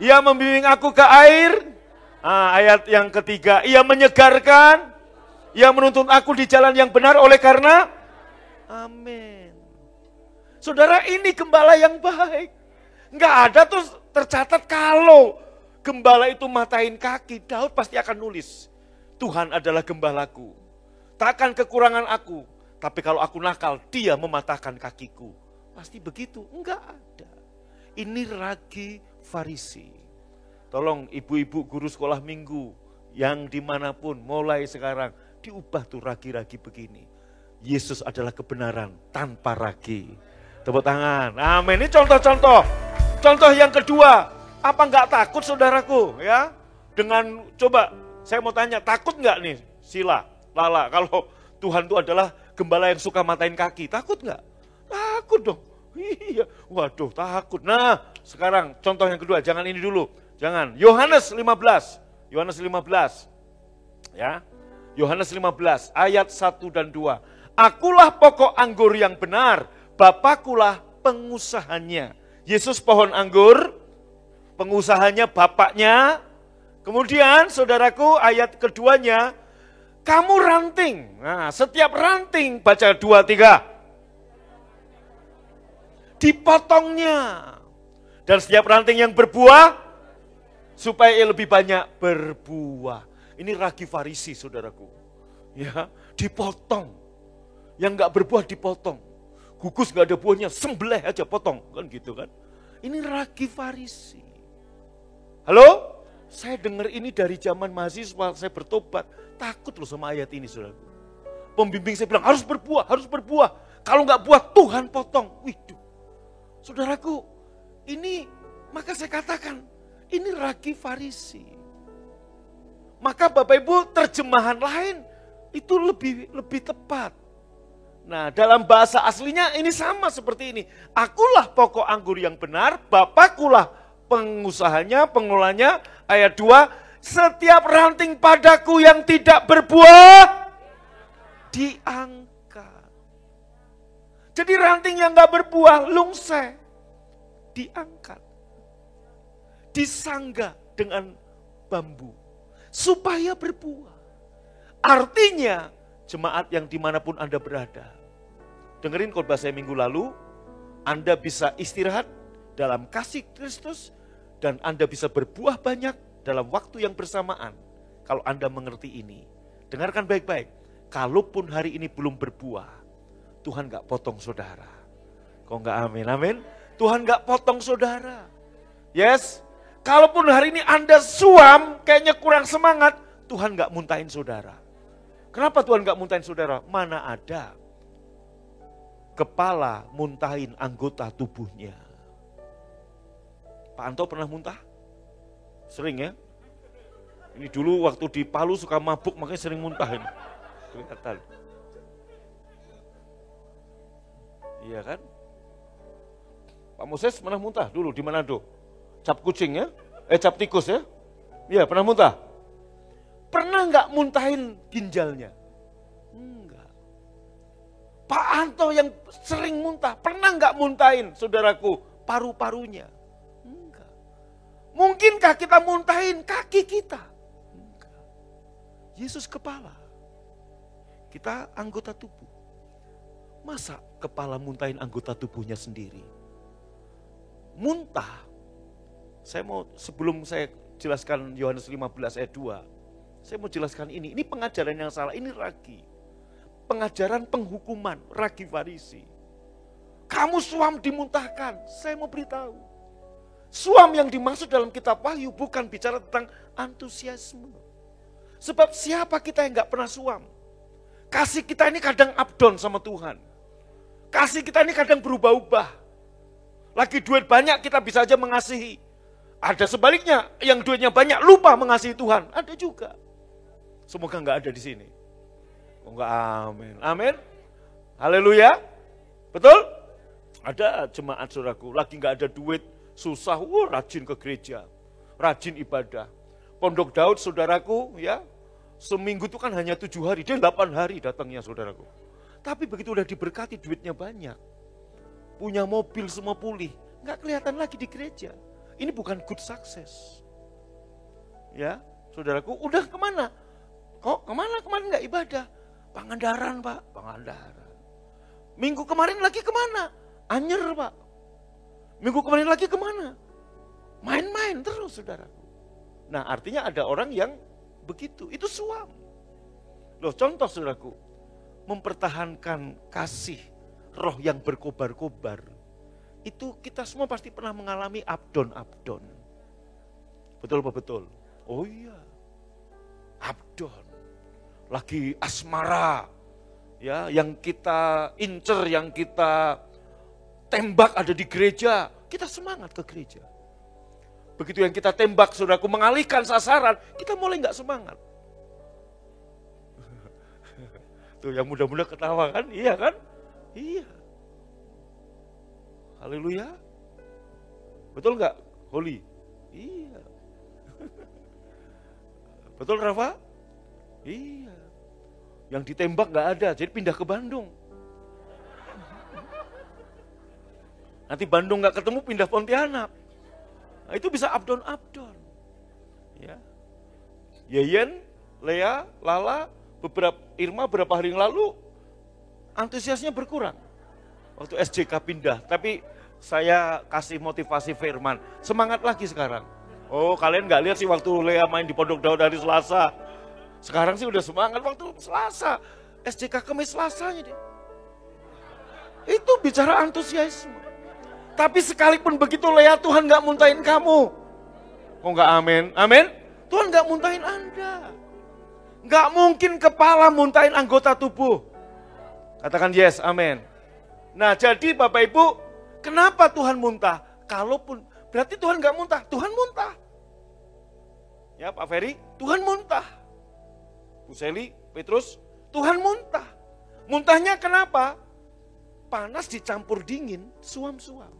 Ia membimbing aku ke air. Ayat yang ketiga, ia menyegarkan. Ia menuntun aku di jalan yang benar oleh karena. Amin. Saudara, ini gembala yang baik. Enggak ada tuh tercatat kalau gembala itu matain kaki, Daud pasti akan nulis. Tuhan adalah gembalaku, takkan kekurangan aku. Tapi kalau aku nakal, dia mematahkan kakiku. Pasti begitu, enggak ada. Ini ragi Farisi. Tolong ibu-ibu guru sekolah minggu, yang dimanapun mulai sekarang, diubah tuh ragi-ragi begini. Yesus adalah kebenaran tanpa ragi. Tepuk tangan, amin. Ini contoh-contoh. Contoh yang kedua, apa enggak takut saudaraku ya? Dengan coba saya mau tanya, takut nggak nih Sila, Lala, kalau Tuhan itu adalah gembala yang suka matain kaki, takut nggak? Takut dong, iya, waduh takut. Nah sekarang contoh yang kedua, jangan ini dulu, jangan. Yohanes 15, ya, Yohanes 15 ayat 1 dan 2. Akulah pokok anggur yang benar, Bapakulah pengusahanya. Yesus pohon anggur, pengusahanya Bapaknya. Kemudian saudaraku ayat keduanya, kamu ranting. Nah setiap ranting, baca 2, 3. Dipotongnya. Dan setiap ranting yang berbuah, supaya ia lebih banyak berbuah. Ini ragi Farisi saudaraku. Ya, dipotong. Yang gak berbuah dipotong. Gugus gak ada buahnya, sembelih aja potong. Kan gitu kan. Ini ragi Farisi. Halo? Saya dengar ini dari zaman mahasiswa, saya bertobat. Takut loh sama ayat ini saudaraku. Pembimbing saya bilang harus berbuah. Kalau nggak buah Tuhan potong. Widuh. Saudaraku, ini maka saya katakan, ini ragi Farisi. Maka Bapak Ibu terjemahan lain itu lebih tepat. Nah dalam bahasa aslinya ini sama seperti ini. Akulah pokok anggur yang benar, Bapakulah pengusahanya, pengelolanya. Ayat 2, setiap ranting padaku yang tidak berbuah, diangkat. Jadi ranting yang gak berbuah, lungse, diangkat. Disangga dengan bambu, supaya berbuah. Artinya, jemaat yang dimanapun Anda berada, dengerin khotbah saya minggu lalu, Anda bisa istirahat dalam kasih Kristus, dan Anda bisa berbuah banyak dalam waktu yang bersamaan. Kalau Anda mengerti ini, dengarkan baik-baik. Kalaupun hari ini belum berbuah, Tuhan gak potong saudara. Kok gak amin? Amin. Tuhan gak potong saudara. Yes. Kalaupun hari ini Anda suam, kayaknya kurang semangat, Tuhan gak muntahin saudara. Kenapa Tuhan gak muntahin saudara? Mana ada kepala muntahin anggota tubuhnya. Pak Anto pernah muntah? Sering ya? Ini dulu waktu di Palu suka mabuk makanya sering muntah ini. Kelihatan. Iya kan? Pak Moses pernah muntah dulu di Manado. Cap kucing ya, cap tikus ya. Iya, pernah muntah. Pernah nggak muntahin ginjalnya? Enggak. Pak Anto yang sering muntah, pernah nggak muntahin, saudaraku, paru-parunya? Enggak. Mungkinkah kita muntahin kaki kita? Enggak. Yesus kepala. Kita anggota tubuh. Masa kepala muntahin anggota tubuhnya sendiri? Muntah. Sebelum saya jelaskan Yohanes 15 ayat 2, saya mau jelaskan ini. Ini pengajaran yang salah, ini ragi. Pengajaran penghukuman, ragi Farisi. Kamu suam dimuntahkan, saya mau beritahu. Suam yang dimaksud dalam kitab Wahyu bukan bicara tentang antusiasme. Sebab siapa kita yang gak pernah suam? Kasih kita ini kadang abdon sama Tuhan. Kasih kita ini kadang berubah-ubah. Lagi duit banyak kita bisa aja mengasihi. Ada sebaliknya, yang duitnya banyak lupa mengasihi Tuhan. Ada juga. Semoga enggak ada di sini. Semoga amin. Amin. Haleluya. Betul? Ada jemaat saudaraku, lagi enggak ada duit, susah, rajin ke gereja. Rajin ibadah. Pondok Daud saudaraku ya, seminggu itu kan hanya 7 hari, dia 8 hari datangnya saudaraku. Tapi begitu udah diberkati duitnya banyak. Punya mobil semua pulih, enggak kelihatan lagi di gereja. Ini bukan good success. Ya, saudaraku, udah kemana? Kok kemana kemarin nggak ibadah? Pangandaran Pak, Pangandaran. Minggu kemarin lagi kemana? Anyer Pak. Minggu kemarin lagi kemana? Main-main terus saudaraku. Nah artinya ada orang yang begitu, itu suam. Loh contoh saudaraku, mempertahankan kasih roh yang berkobar-kobar. Itu kita semua pasti pernah mengalami abdon-abdon. Betul apa betul? Oh iya, abdon. Lagi asmara, ya, yang kita incer, yang kita tembak ada di gereja, kita semangat ke gereja. Begitu yang kita tembak, saudaraku, mengalihkan sasaran, kita mulai nggak semangat. Tuh yang muda-muda ketawa kan, iya kan? Iya. Haleluya. Betul nggak, Holy? Iya. Betul Rafa? Iya. Yang ditembak nggak ada, jadi pindah ke Bandung. Nanti Bandung nggak ketemu, pindah Pontianak. Nah, itu bisa abdon-abdon. Ya. Yeyen, Lea, Lala, Irma beberapa hari yang lalu antusiasnya berkurang. Waktu SJK pindah, tapi saya kasih motivasi firman, semangat lagi sekarang. Oh kalian gak lihat sih waktu Lea main di Pondok Daud hari Selasa. Sekarang sih udah semangat waktu Selasa. SJK Kemis Selasanya deh. Itu bicara antusiasme. Tapi sekalipun begitu Lea, Tuhan gak muntahin kamu. Oh gak amin? Amin? Tuhan gak muntahin Anda. Gak mungkin kepala muntahin anggota tubuh. Katakan yes, amin. Nah jadi Bapak Ibu, kenapa Tuhan muntah? Kalaupun, berarti Tuhan gak muntah, Tuhan muntah. Ya Pak Ferry, Tuhan muntah. Bu Seli, Petrus, Tuhan muntah. Muntahnya kenapa? Panas dicampur dingin, suam-suam.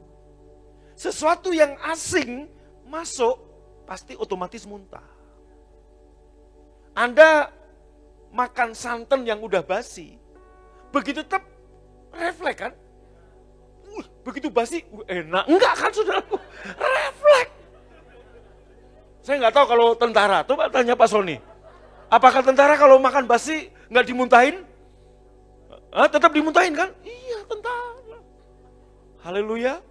Sesuatu yang asing masuk, pasti otomatis muntah. Anda makan santan yang udah basi, begitu tetap refleks kan? Begitu basi, enak. Enggak kan saudaraku, refleks. Saya nggak tahu kalau tentara, coba tanya Pak Sony. Apakah tentara kalau makan basi nggak dimuntahin? Tetap dimuntahin kan? Iya tentara. Haleluya.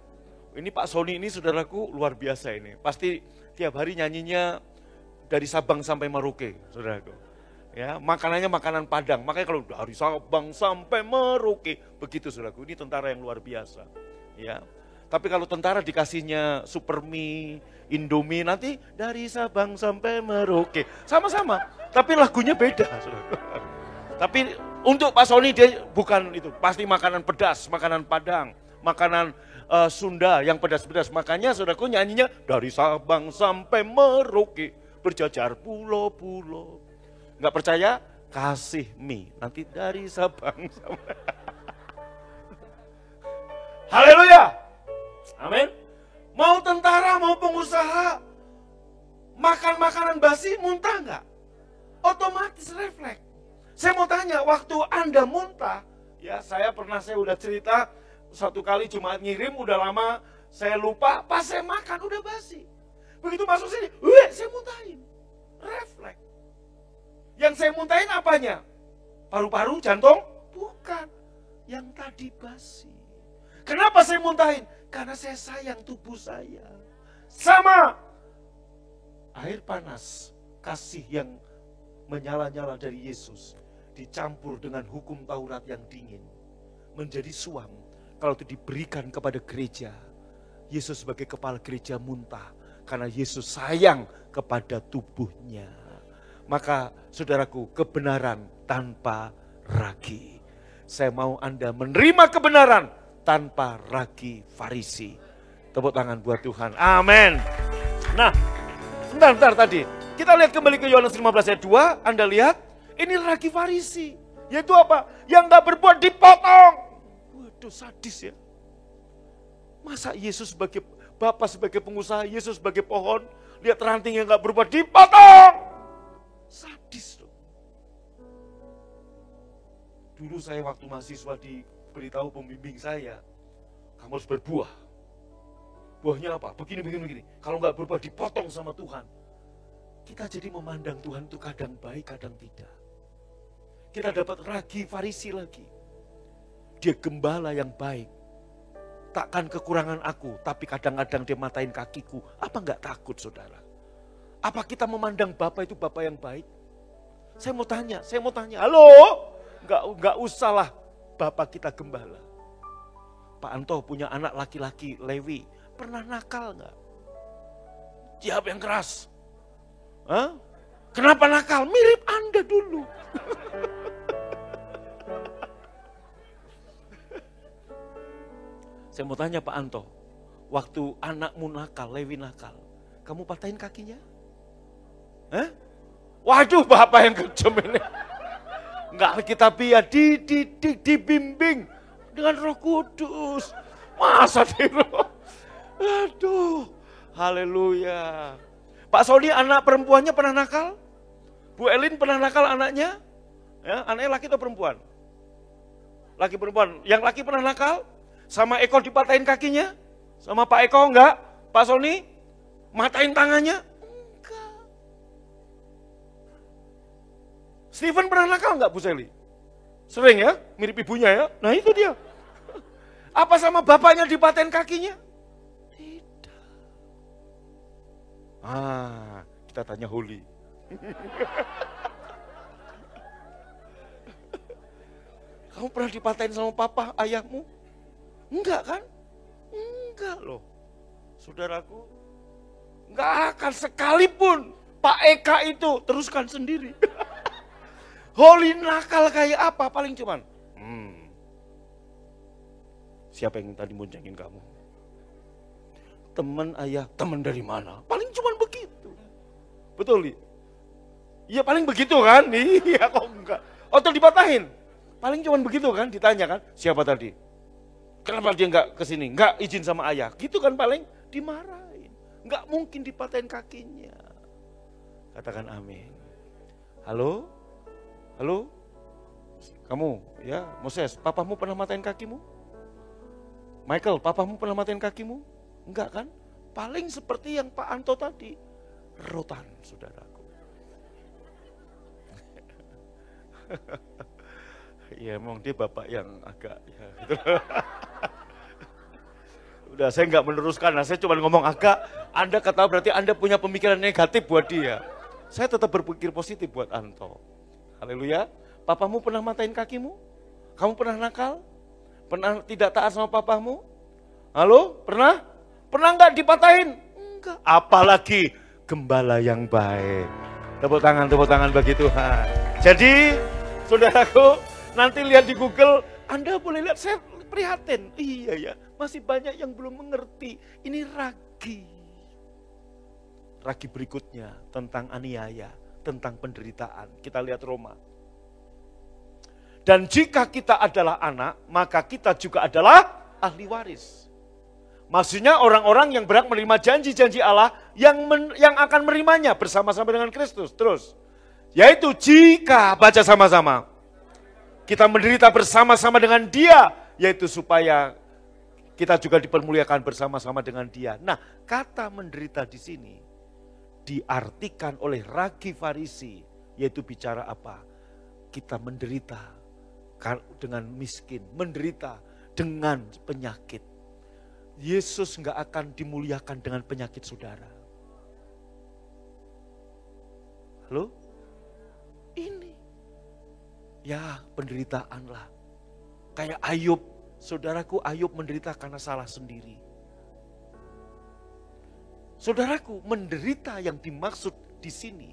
Ini Pak Sony ini saudaraku luar biasa ini. Pasti tiap hari nyanyinya dari Sabang sampai Merauke, saudaraku. Ya, makanannya makanan Padang. Makanya kalau dari Sabang sampai Merauke, begitu saudaraku. Ini tentara yang luar biasa. Ya. Tapi kalau tentara dikasihnya Supermi, Indomie, nanti dari Sabang sampai Merauke. Sama-sama, tapi lagunya beda, saudaraku. Tapi untuk Pak Sony dia bukan itu. Pasti makanan pedas, makanan Padang, makanan Sunda yang pedas-pedas. Makanya saudaraku nyanyinya dari Sabang sampai Merauke, berjajar pulau-pulau. Nggak percaya? Kasih mie. Nanti dari Sabang sampai. Haleluya. Amin. basi muntah nggak? Otomatis refleks. Saya mau tanya, waktu Anda muntah, ya saya udah cerita, satu kali cuma ngirim, udah lama, saya lupa, pas saya makan udah basi. Begitu masuk sini, saya muntahin. Refleks. Yang saya muntahin apanya? Paru-paru, jantung? Bukan. Yang tadi basi. Kenapa saya muntahin? Karena saya sayang tubuh saya. Sama. Air panas, kasih yang menyala-nyala dari Yesus, dicampur dengan hukum Taurat yang dingin, menjadi suam. Kalau itu diberikan kepada gereja, Yesus sebagai kepala gereja muntah, karena Yesus sayang kepada tubuhnya. Maka saudaraku, kebenaran tanpa ragi. Saya mau Anda menerima kebenaran tanpa ragi Farisi. Tepuk tangan buat Tuhan. Amin. Nah, sebentar tadi. Kita lihat kembali ke Yohanes 15 ayat 2. Anda lihat, ini ragi Farisi. Yaitu apa? Yang gak berbuat dipotong. Waduh, sadis ya. Masa Yesus sebagai Bapa, sebagai pengusaha, Yesus sebagai pohon, lihat ranting yang gak berbuat dipotong. Sadis loh. Dulu saya waktu mahasiswa diberitahu pembimbing saya, kamu harus berbuah. Buahnya apa? Begini. Kalau nggak berbuah dipotong sama Tuhan. Kita jadi memandang Tuhan itu kadang baik, kadang tidak. Kita dapat ragi Farisi lagi. Dia gembala yang baik. Takkan kekurangan aku, tapi kadang-kadang dia matain kakiku. Apa nggak takut, saudara? Apa kita memandang Bapa itu Bapa yang baik? Saya mau tanya, halo? Nggak usahlah Bapak kita gembala. Pak Anto punya anak laki-laki, Lewi. Pernah nakal nggak? Jawab yang keras. Hah? Kenapa nakal? Mirip Anda dulu. Saya mau tanya Pak Anto, waktu anakmu nakal, Lewi nakal, kamu patahin kakinya? Hah? Waduh, Bapak yang kejam ini. Enggak kita biar dibimbing dengan Roh Kudus. Masa tiru? Aduh, haleluya. Pak Sony anak perempuannya pernah nakal? Bu Elin pernah nakal anaknya? Ya, anaknya laki atau perempuan? Laki perempuan. Yang laki pernah nakal? Sama Eko dipatahin kakinya? Sama Pak Eko enggak? Pak Sony matain tangannya? Enggak. Steven pernah nakal enggak Bu Seli? Sering ya, mirip ibunya ya. Nah itu dia. Apa sama bapaknya dipatain kakinya? Tidak. Kita tanya Holy. Kamu pernah dipatain sama papa, ayahmu? Enggak kan? Enggak loh. Saudaraku, enggak akan sekalipun Pak Eka itu, teruskan sendiri. Holy nakal kayak apa? Paling cuman, siapa yang tadi boncengin kamu? Teman ayah, teman dari mana? Paling cuman begitu. Betul, Li? Iya paling begitu kan? Iya kok enggak? Atau dipatahin? Paling cuman begitu kan? Ditanya kan, siapa tadi? Kenapa dia enggak kesini? Enggak izin sama ayah. Gitu kan paling dimarahin. Enggak mungkin dipatahin kakinya. Katakan amin. Halo? Halo? Kamu ya, Moses, papamu pernah matain kakimu? Michael, papamu pernah matain kakimu? Enggak kan? Paling seperti yang Pak Anto tadi, rotan, saudaraku. Ya memang dia bapak yang agak ya, gitu. Udah saya nggak meneruskan, saya cuma ngomong agak. Anda kata berarti Anda punya pemikiran negatif buat dia. Saya tetap berpikir positif buat Anto. Haleluya. Papamu pernah matain kakimu? Kamu pernah nakal? Pernah tidak taat sama papamu? Halo? Pernah? Pernah nggak dipatahin? Enggak. Apalagi gembala yang baik. Tepuk tangan bagi Tuhan. Jadi, saudaraku, nanti lihat di Google, Anda boleh lihat, saya prihatin. Iya ya, masih banyak yang belum mengerti. Ini ragi. Ragi berikutnya tentang aniaya, tentang penderitaan. Kita lihat Roma. Dan jika kita adalah anak, maka kita juga adalah ahli waris. Maksudnya orang-orang yang berhak menerima janji-janji Allah yang akan menerimanya bersama-sama dengan Kristus. Terus, yaitu jika, baca sama-sama, kita menderita bersama-sama dengan Dia, yaitu supaya kita juga dipermuliakan bersama-sama dengan Dia. Nah, kata menderita di sini diartikan oleh ragi Farisi, yaitu bicara apa? Kita menderita dengan miskin, menderita dengan penyakit. Yesus nggak akan dimuliakan dengan penyakit saudara. Halo? Ini. Ya, penderitaan lah. Kayak Ayub. Saudaraku, Ayub menderita karena salah sendiri. Saudaraku, menderita yang dimaksud di sini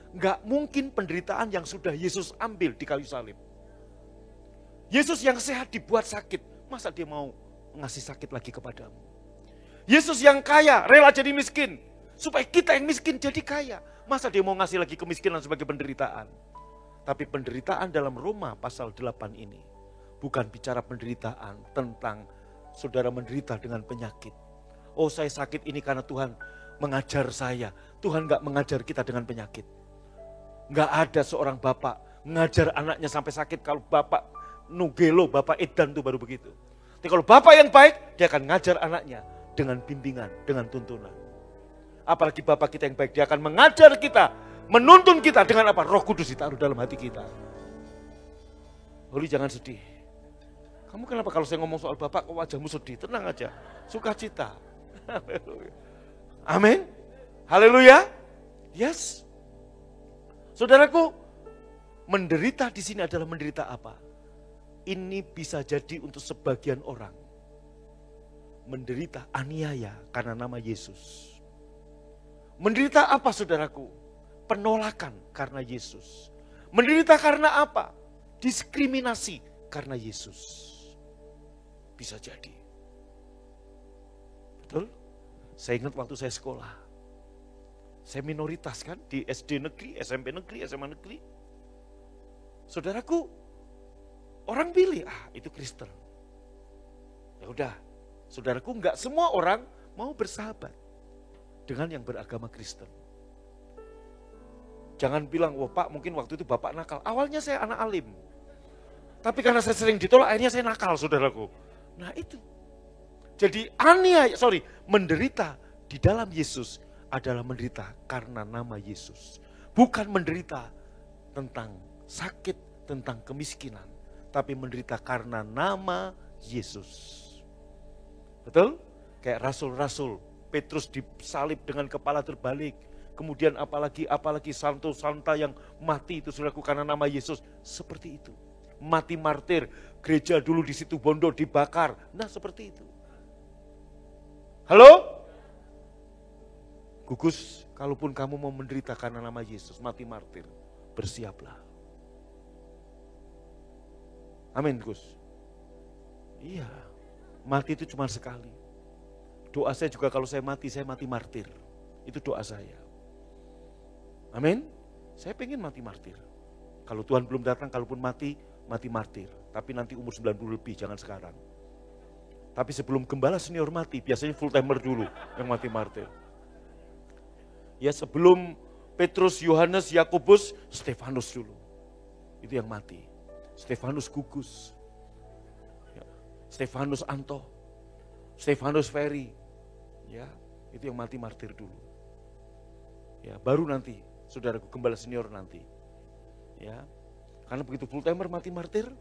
nggak mungkin penderitaan yang sudah Yesus ambil di kayu salib. Yesus yang sehat dibuat sakit, masa dia mau ngasih sakit lagi kepadamu? Yesus yang kaya rela jadi miskin, supaya kita yang miskin jadi kaya. Masa dia mau ngasih lagi kemiskinan sebagai penderitaan? Tapi penderitaan dalam Roma pasal 8 ini bukan bicara penderitaan tentang saudara menderita dengan penyakit. Oh, saya sakit ini karena Tuhan mengajar saya. Tuhan gak mengajar kita dengan penyakit. Gak ada seorang bapak mengajar anaknya sampai sakit. Kalau bapak Nugelo, bapak Edan itu baru begitu. Tapi kalau bapak yang baik, dia akan ngajar anaknya dengan bimbingan, dengan tuntunan. Apalagi bapak kita yang baik, dia akan mengajar kita, menuntun kita dengan apa? Roh Kudus ditaruh dalam hati kita. Holi, jangan sedih. Kamu kenapa kalau saya ngomong soal bapak kok wajahmu sedih? Tenang aja, sukacita. Amin. Haleluya. Yes. Saudaraku, menderita di sini adalah menderita apa? Ini bisa jadi untuk sebagian orang menderita aniaya karena nama Yesus. Menderita apa saudaraku? Penolakan karena Yesus. Menderita karena apa? Diskriminasi karena Yesus. Bisa jadi. Betul? Saya ingat waktu saya sekolah. Saya minoritas kan di SD negeri, SMP negeri, SMA negeri. Saudaraku, orang pilih, itu Kristen. Ya udah, saudaraku, enggak semua orang mau bersahabat dengan yang beragama Kristen. Jangan bilang, wah Pak mungkin waktu itu Bapak nakal. Awalnya saya anak alim. Tapi karena saya sering ditolak, akhirnya saya nakal, saudaraku. Nah itu. Jadi menderita di dalam Yesus adalah menderita karena nama Yesus. Bukan menderita tentang sakit, tentang kemiskinan. Tapi menderita karena nama Yesus. Betul? Kayak rasul-rasul. Petrus disalib dengan kepala terbalik. Kemudian apalagi santo santa yang mati itu saudaraku karena nama Yesus. Seperti itu. Mati martir. Gereja dulu di situ Bondo dibakar. Nah seperti itu. Halo? Gugus, kalaupun kamu mau menderita karena nama Yesus, mati martir, bersiaplah. Amin, Gus. Iya, mati itu cuma sekali. Doa saya juga kalau saya mati martir. Itu doa saya. Amin. Saya pengen mati martir. Kalau Tuhan belum datang, kalaupun mati martir. Tapi nanti umur 90 lebih, jangan sekarang. Tapi sebelum gembala senior mati, biasanya full timer dulu yang mati martir. Ya sebelum Petrus, Yohanes, Yakobus, Stefanus dulu. Itu yang mati. Stefanus Gugus. Ya. Stefanus Anto. Stefanus Ferry. Ya, itu yang mati martir dulu. Ya, baru nanti saudaraku gembala senior nanti. Ya. Karena begitu full timer mati martir,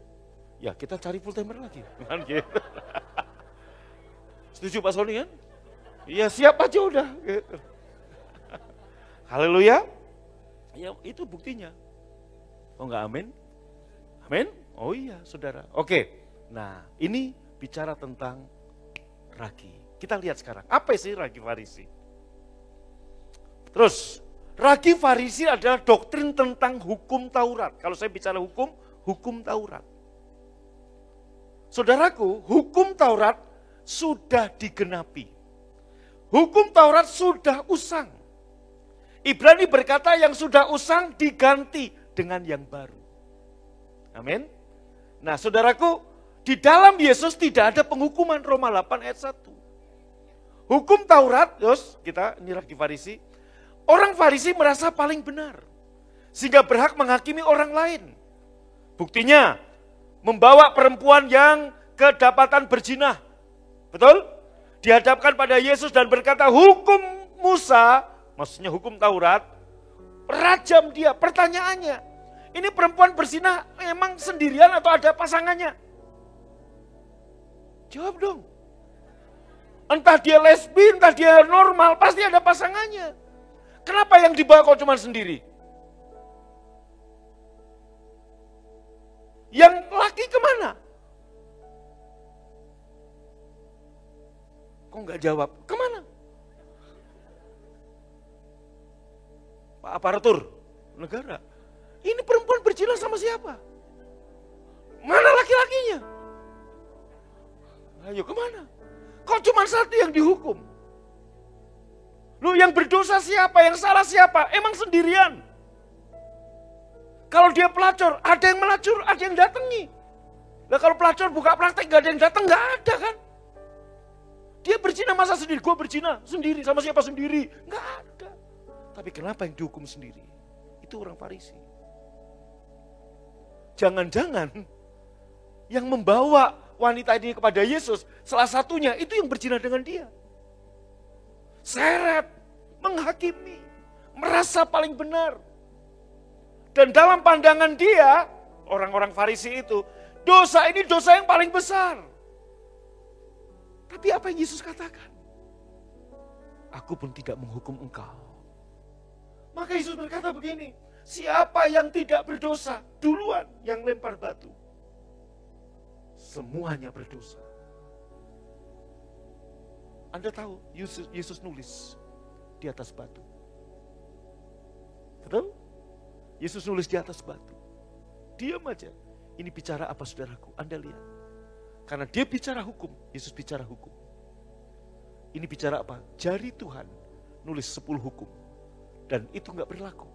ya kita cari full timer lagi. Kan gitu. Setuju Pak Sony kan? Iya siap aja udah. Gitu. Haleluya. Ya itu buktinya. Oh enggak amin? Amin? Oh iya saudara. Oke. Nah ini bicara tentang ragi. Kita lihat sekarang. Apa sih ragi Farisi? Terus ragi Farisi adalah doktrin tentang hukum Taurat. Kalau saya bicara hukum Taurat. Saudaraku, hukum Taurat sudah digenapi. Hukum Taurat sudah usang. Ibrani berkata yang sudah usang diganti dengan yang baru. Amin. Nah saudaraku, di dalam Yesus tidak ada penghukuman, Roma 8 ayat 1. hukum Taurat, kita ini lagi Farisi. Orang Farisi merasa paling benar. Sehingga berhak menghakimi orang lain. Buktinya, membawa perempuan yang kedapatan berzina. Betul? Dihadapkan pada Yesus dan berkata, hukum Musa, maksudnya hukum Taurat, rajam dia. Pertanyaannya, ini perempuan berzina emang sendirian atau ada pasangannya? Jawab dong. Entah dia lesbi, entah dia normal, pasti ada pasangannya. Kenapa yang dibawa kok cuma sendiri? Yang laki kemana? Kok nggak jawab? Kemana? Pak aparatur negara. Ini perempuan berzina sama siapa? Mana laki-lakinya? Ayo kemana? Kok cuma satu yang dihukum? Lu yang berdosa siapa? Yang salah siapa? Emang sendirian? Kalau dia pelacur, ada yang melacur, ada yang datangi. Nah kalau pelacur buka praktek, gak ada yang datang, gak ada kan? Dia berzina masa sendiri? Gue berzina sendiri, sama siapa sendiri? Gak ada. Tapi kenapa yang dihukum sendiri? Itu orang Farisi. Jangan-jangan yang membawa wanita ini kepada Yesus, salah satunya itu yang berzina dengan dia. Seret, menghakimi, merasa paling benar. Dan dalam pandangan dia, orang-orang Farisi itu, dosa ini dosa yang paling besar. Tapi apa yang Yesus katakan? Aku pun tidak menghukum engkau. Maka Yesus berkata begini, siapa yang tidak berdosa, duluan yang lempar batu. Semuanya berdosa. Anda tahu, Yesus nulis di atas batu. Betul? Yesus nulis di atas batu. Diam aja. Ini bicara apa saudaraku? Anda lihat. Karena dia bicara hukum, Yesus bicara hukum. Ini bicara apa? Jari Tuhan nulis 10 hukum. Dan itu enggak berlaku.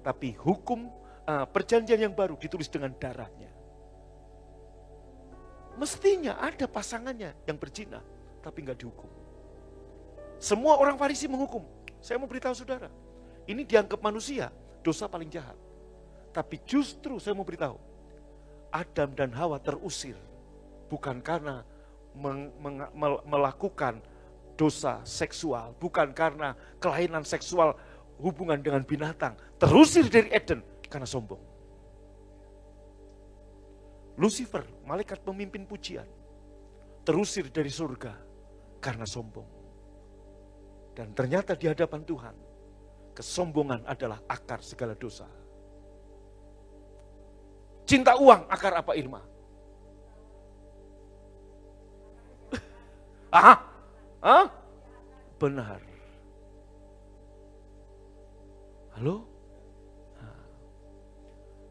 Tapi hukum perjanjian yang baru ditulis dengan darahnya. Mestinya ada pasangannya yang berzina, tapi enggak dihukum. Semua orang Farisi menghukum. Saya mau beritahu saudara, ini dianggap manusia dosa paling jahat. Tapi justru saya mau beritahu, Adam dan Hawa terusir bukan karena melakukan dosa seksual, bukan karena kelainan seksual hubungan dengan binatang, terusir dari Eden karena sombong. Lucifer, malaikat pemimpin pujian, terusir dari surga karena sombong. Dan ternyata di hadapan Tuhan, kesombongan adalah akar segala dosa. Cinta uang, akar apa Irma? Benar. Halo?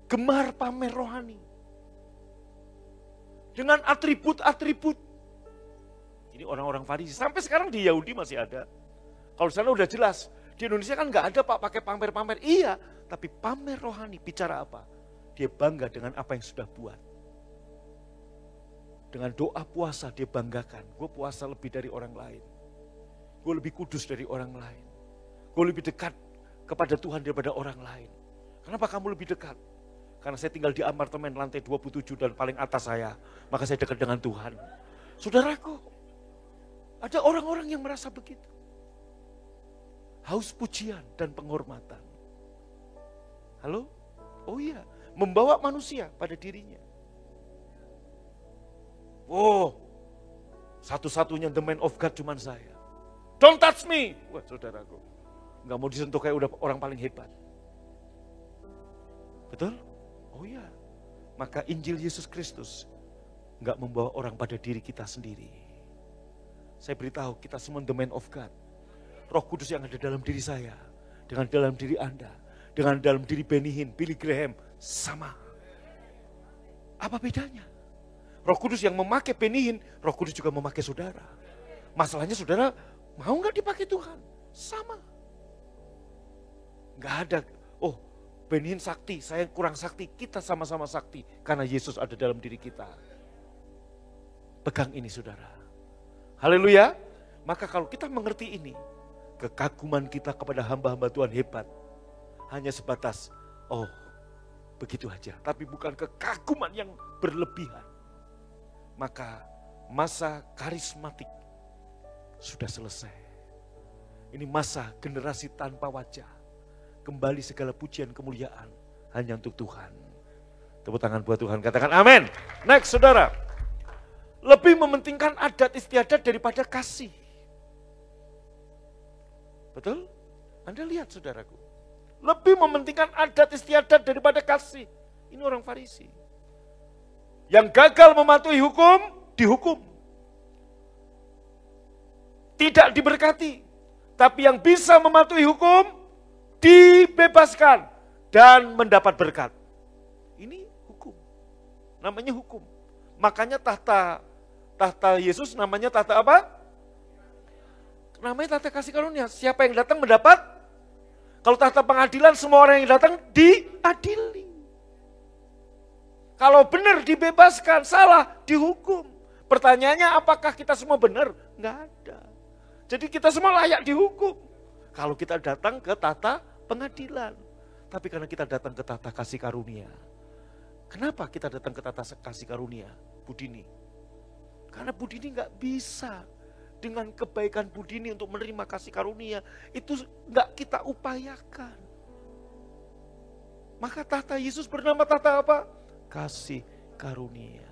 Gemar pamer rohani. Dengan atribut-atribut. Ini orang-orang Farisi. Sampai sekarang di Yahudi masih ada. Kalau di sana udah jelas. Di Indonesia kan nggak ada Pak pakai pamer-pamer. Iya, tapi pamer rohani bicara apa? Dia bangga dengan apa yang sudah buat. Dengan doa puasa dia banggakan. Gue puasa lebih dari orang lain. Gue lebih kudus dari orang lain. Gue lebih dekat kepada Tuhan daripada orang lain. Kenapa kamu lebih dekat? Karena saya tinggal di apartemen lantai 27 dan paling atas saya. Maka saya dekat dengan Tuhan. Saudaraku, ada orang-orang yang merasa begitu. Haus pujian dan penghormatan. Halo? Oh iya, membawa manusia pada dirinya. Oh, satu-satunya the man of God cuman saya. Don't touch me. Wah saudaraku, gak mau disentuh kayak udah orang paling hebat. Betul? Oh iya, maka Injil Yesus Kristus gak membawa orang pada diri kita sendiri. Saya beritahu kita semua the man of God. Roh Kudus yang ada dalam diri saya, dengan dalam diri Anda, dengan dalam diri Benny Hinn, Billy Graham, sama. Apa bedanya? Roh Kudus yang memakai Benny Hinn, Roh Kudus juga memakai saudara. Masalahnya saudara mau gak dipakai Tuhan? Sama. Gak ada, oh Benny Hinn sakti, saya kurang sakti, kita sama-sama sakti. Karena Yesus ada dalam diri kita. Pegang ini saudara. Haleluya. Maka kalau kita mengerti ini, kekaguman kita kepada hamba-hamba Tuhan hebat. Hanya sebatas, oh begitu aja. Tapi bukan kekaguman yang berlebihan. Maka masa karismatik sudah selesai. Ini masa generasi tanpa wajah. Kembali segala pujian kemuliaan hanya untuk Tuhan. Tepuk tangan buat Tuhan, katakan amin. Next saudara, lebih mementingkan adat istiadat daripada kasih. Betul? Anda lihat saudaraku. Lebih mementingkan adat istiadat daripada kasih. Ini orang Farisi. Yang gagal mematuhi hukum, dihukum. Tidak diberkati. Tapi yang bisa mematuhi hukum, dibebaskan dan mendapat berkat. Ini hukum. Namanya hukum. Makanya tahta Yesus namanya tahta apa? Namanya tahta kasih karunia. Siapa yang datang mendapat? Kalau tahta pengadilan, semua orang yang datang diadili. Kalau benar dibebaskan, salah dihukum. Pertanyaannya apakah kita semua benar? Enggak ada. Jadi kita semua layak dihukum. Kalau kita datang ke tahta pengadilan. Tapi karena kita datang ke tahta kasih karunia. Kenapa kita datang ke tahta kasih karunia, Budini? Karena Budini enggak bisa dengan kebaikan Budini untuk menerima kasih karunia, itu enggak kita upayakan. Maka tahta Yesus bernama tahta apa? Kasih karunia.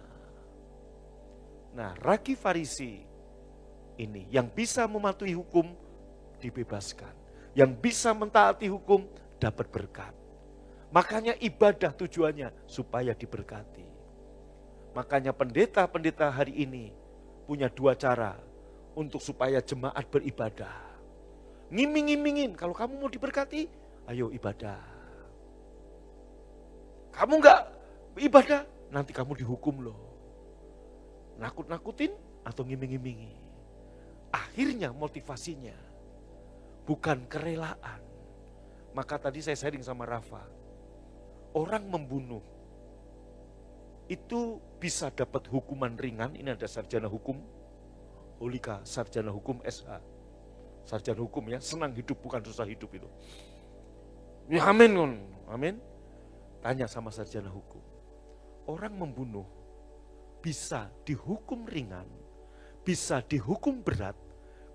Nah, ragi Farisi ini yang bisa mematuhi hukum dibebaskan. Yang bisa mentaati hukum dapat berkat. Makanya ibadah tujuannya supaya diberkati. Makanya pendeta-pendeta hari ini punya dua cara untuk supaya jemaat beribadah. Ngiming-ngimingin, kalau kamu mau diberkati, ayo ibadah. Kamu enggak ibadah, nanti kamu dihukum loh. Nakut-nakutin atau ngiming-ngimingi. Akhirnya motivasinya bukan kerelaan. Maka tadi saya sharing sama Rafa, orang membunuh itu bisa dapat hukuman ringan. Ini ada sarjana hukum, Holika, sarjana hukum SH. Sarjana hukum ya, senang hidup bukan susah hidup itu. Ya amin, amin. Tanya sama sarjana hukum. Orang membunuh bisa dihukum ringan, bisa dihukum berat,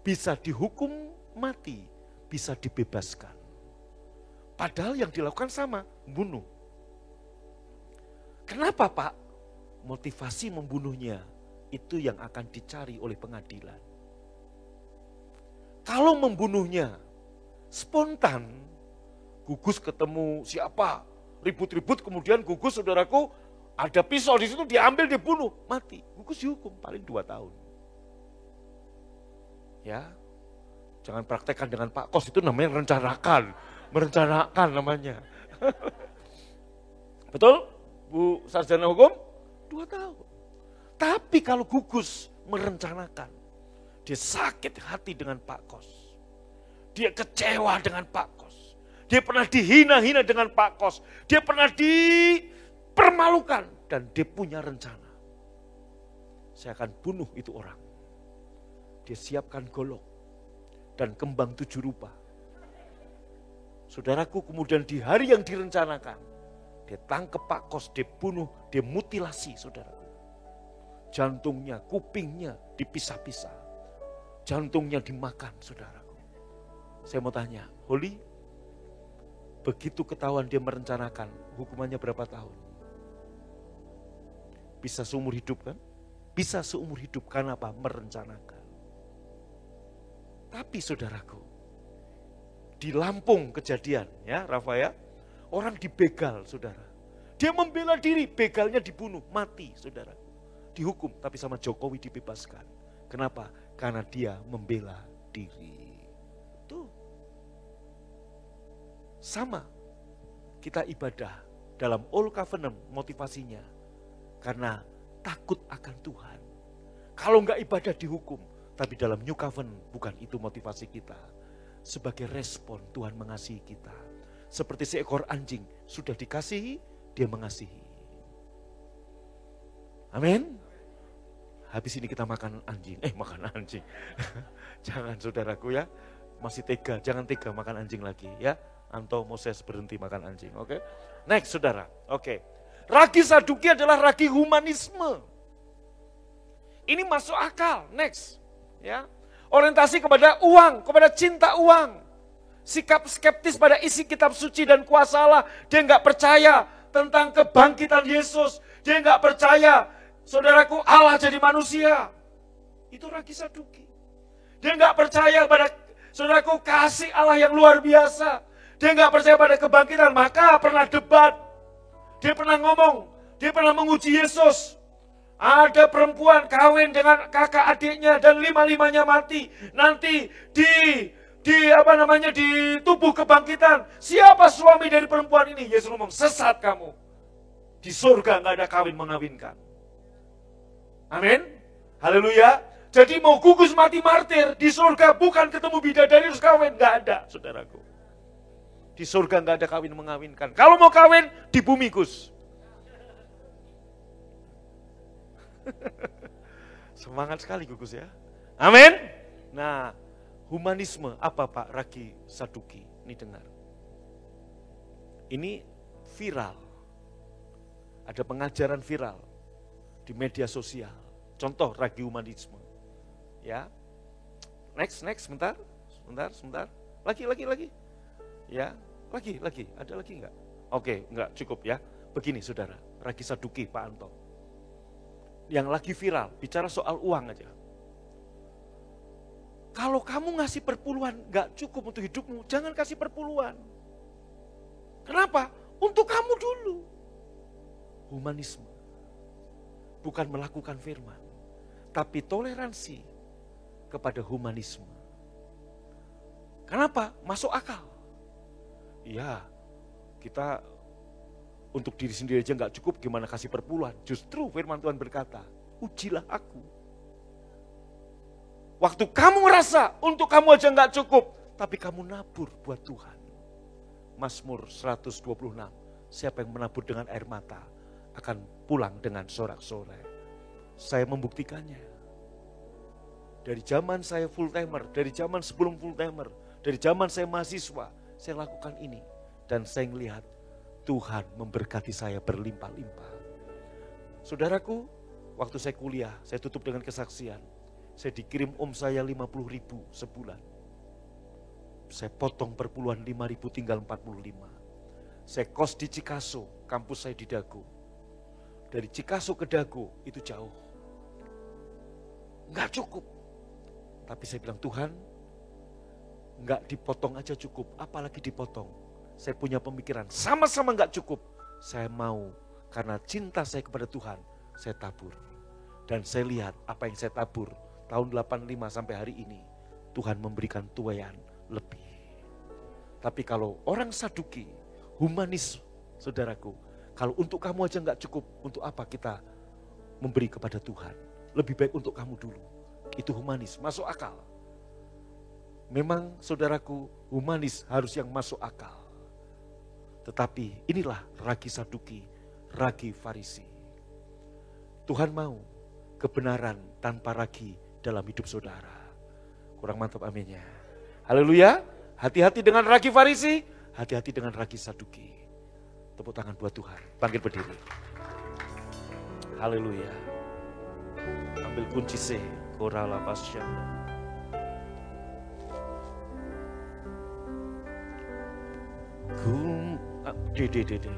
bisa dihukum mati, bisa dibebaskan. Padahal yang dilakukan sama, membunuh. Kenapa Pak? Motivasi membunuhnya itu yang akan dicari oleh pengadilan. Kalau membunuhnya spontan, gugus ketemu siapa, ribut-ribut, kemudian gugus saudaraku ada pisau di situ, diambil, dibunuh, mati. Gugus dihukum paling 2 tahun. Ya, jangan praktekkan dengan Pak Kos, itu namanya merencanakan namanya. Betul? Bu sarjana hukum 2 tahun. Tapi kalau gugus merencanakan, dia sakit hati dengan Pak Kos. Dia kecewa dengan Pak Kos. Dia pernah dihina-hina dengan Pak Kos. Dia pernah dipermalukan dan dia punya rencana. Saya akan bunuh itu orang. Dia siapkan golok dan kembang 7 rupa. Saudaraku, kemudian di hari yang direncanakan, dia tangkap Pak Kos, dia bunuh, dia mutilasi saudaraku. Jantungnya, kupingnya dipisah-pisah. Jantungnya dimakan saudaraku. Saya mau tanya, Holly, begitu ketahuan dia merencanakan, hukumannya berapa tahun? Bisa seumur hidup kan? Bisa seumur hidup, karena apa? Merencanakan. Tapi saudaraku, di Lampung kejadian ya Rafa ya, orang dibegal saudara. Dia membela diri, begalnya dibunuh, mati saudara. Dihukum, tapi sama Jokowi dibebaskan. Kenapa? Karena dia membela diri. Tuh. Sama, kita ibadah dalam Old Covenant motivasinya. Karena takut akan Tuhan. Kalau enggak ibadah dihukum, tapi dalam New Covenant bukan itu motivasi kita. Sebagai respon Tuhan mengasihi kita. Seperti seekor anjing, sudah dikasihi, dia mengasihi. Amin. habis ini kita makan anjing. Makan anjing. Jangan saudaraku ya, masih tega, jangan tega makan anjing lagi ya. Anto Moses berhenti makan anjing, oke? Next saudara, oke. Ragi Saduki adalah ragi humanisme. Ini masuk akal, next. Ya, orientasi kepada uang, kepada cinta uang. Sikap skeptis pada isi kitab suci dan kuasa Allah. Dia nggak percaya tentang kebangkitan Yesus. Dia nggak percaya, saudaraku, Allah jadi manusia. Itu ragi Saduki. Dia nggak percaya pada, saudaraku, kasih Allah yang luar biasa. Dia nggak percaya pada kebangkitan, maka pernah debat. Dia pernah ngomong, dia pernah menguji Yesus. Ada perempuan kawin dengan kakak adiknya dan lima-limanya mati. Nanti di tubuh kebangkitan, siapa suami dari perempuan ini? Yesus ngomong, sesat kamu. Di surga nggak ada kawin mengawinkan. Amin. Haleluya. Jadi mau gugus mati martir di surga bukan ketemu bidadari terus kawin, nggak ada, saudaraku. Di surga nggak ada kawin mengawinkan. Kalau mau kawin di bumi, Gus. Semangat sekali Gus ya. Amin. Nah, humanisme apa Pak Ragi Saduki? Ini dengar. Ini viral. Ada pengajaran viral di media sosial. Contoh ragi humanisme. Ya. Next, sebentar. Lagi. Ya, lagi, ada lagi enggak? Oke, enggak cukup ya. Begini saudara, ragi Saduki Pak Anto. Yang lagi viral, bicara soal uang aja. Kalau kamu ngasih perpuluhan enggak cukup untuk hidupmu, jangan kasih perpuluhan. Kenapa? Untuk kamu dulu. Humanisme. Bukan melakukan firman, tapi toleransi kepada humanisme. Kenapa? Masuk akal. Iya, kita untuk diri sendiri aja nggak cukup, gimana kasih perpuluhan? Justru firman Tuhan berkata, ujilah aku. Waktu kamu ngerasa untuk kamu aja nggak cukup, tapi kamu nabur buat Tuhan. Mazmur 126, siapa yang menabur dengan air mata akan pulang dengan sorak-sorai. Saya membuktikannya. Dari zaman saya full timer, dari zaman sebelum full timer, dari zaman saya mahasiswa, saya lakukan ini. Dan saya melihat Tuhan memberkati saya berlimpah-limpah. Saudaraku, waktu saya kuliah, saya tutup dengan kesaksian. Saya dikirim saya 50.000 sebulan. Saya potong perpuluhan 5.000 tinggal 45. Saya kos di Cikaso, kampus saya di Dago. Dari Cikaso ke Dago itu jauh. Enggak cukup. Tapi saya bilang, Tuhan, enggak dipotong aja cukup, apalagi dipotong. Saya punya pemikiran, sama-sama enggak cukup. Saya mau, karena cinta saya kepada Tuhan, saya tabur. Dan saya lihat apa yang saya tabur, tahun 85 sampai hari ini, Tuhan memberikan tuaian lebih. Tapi kalau orang Saduki, humanis, saudaraku, kalau untuk kamu aja enggak cukup, untuk apa kita memberi kepada Tuhan? Lebih baik untuk kamu dulu. Itu humanis, masuk akal. Memang saudaraku, humanis harus yang masuk akal. Tetapi inilah ragi Saduki, ragi Farisi. Tuhan mau kebenaran tanpa ragi dalam hidup saudara. Kurang mantap aminnya. Haleluya. Hati-hati dengan ragi Farisi, hati-hati dengan ragi Saduki. Tepuk tangan buat Tuhan. Bangkit berdiri. Haleluya. Ambil kunci C. Korala pasyanda. Dede.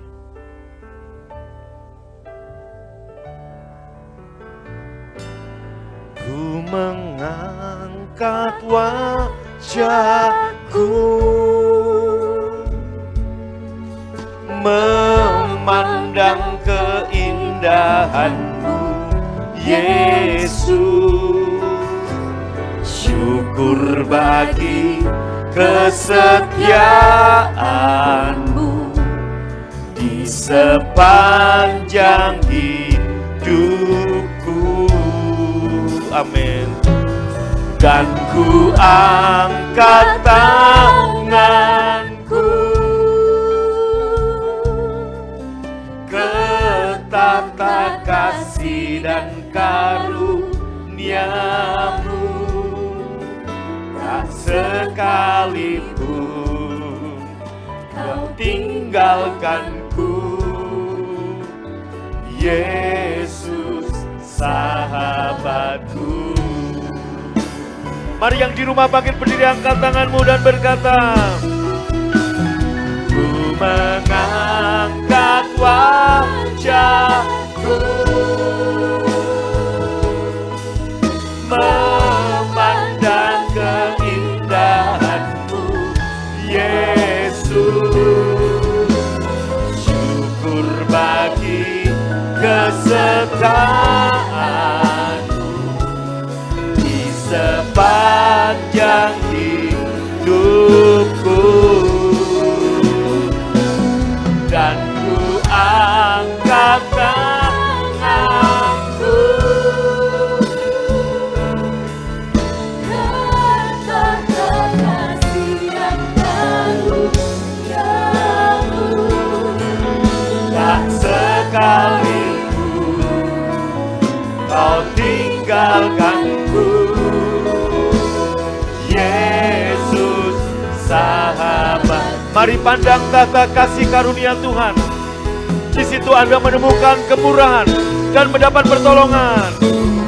Ku mengangkat wajahku, memandang keindahan-Mu, Yesus. Syukur bagi kesetiaan-Mu di sepanjang hidupku. Amin. Dan ku angkat tanganku ke tata kasih dan karunia karuniamu, tak sekalipun kau tinggalkanku. Yesus sahabatku. Mari yang di rumah bangkit berdiri, angkat tanganmu dan berkata, ku mengangkat wajahku, memandang keindahan-Mu, Yesus. Syukur bagi kesetiaan-Mu di sepanjang hidupku, dan ku angkat tanganku, katakan kasih dan karuniamu, tak sekalipun kau tinggalkanku. Yesus sahabat. Mari pandang tata kasih karunia Tuhan. Di situ Anda menemukan kemurahan dan mendapat pertolongan.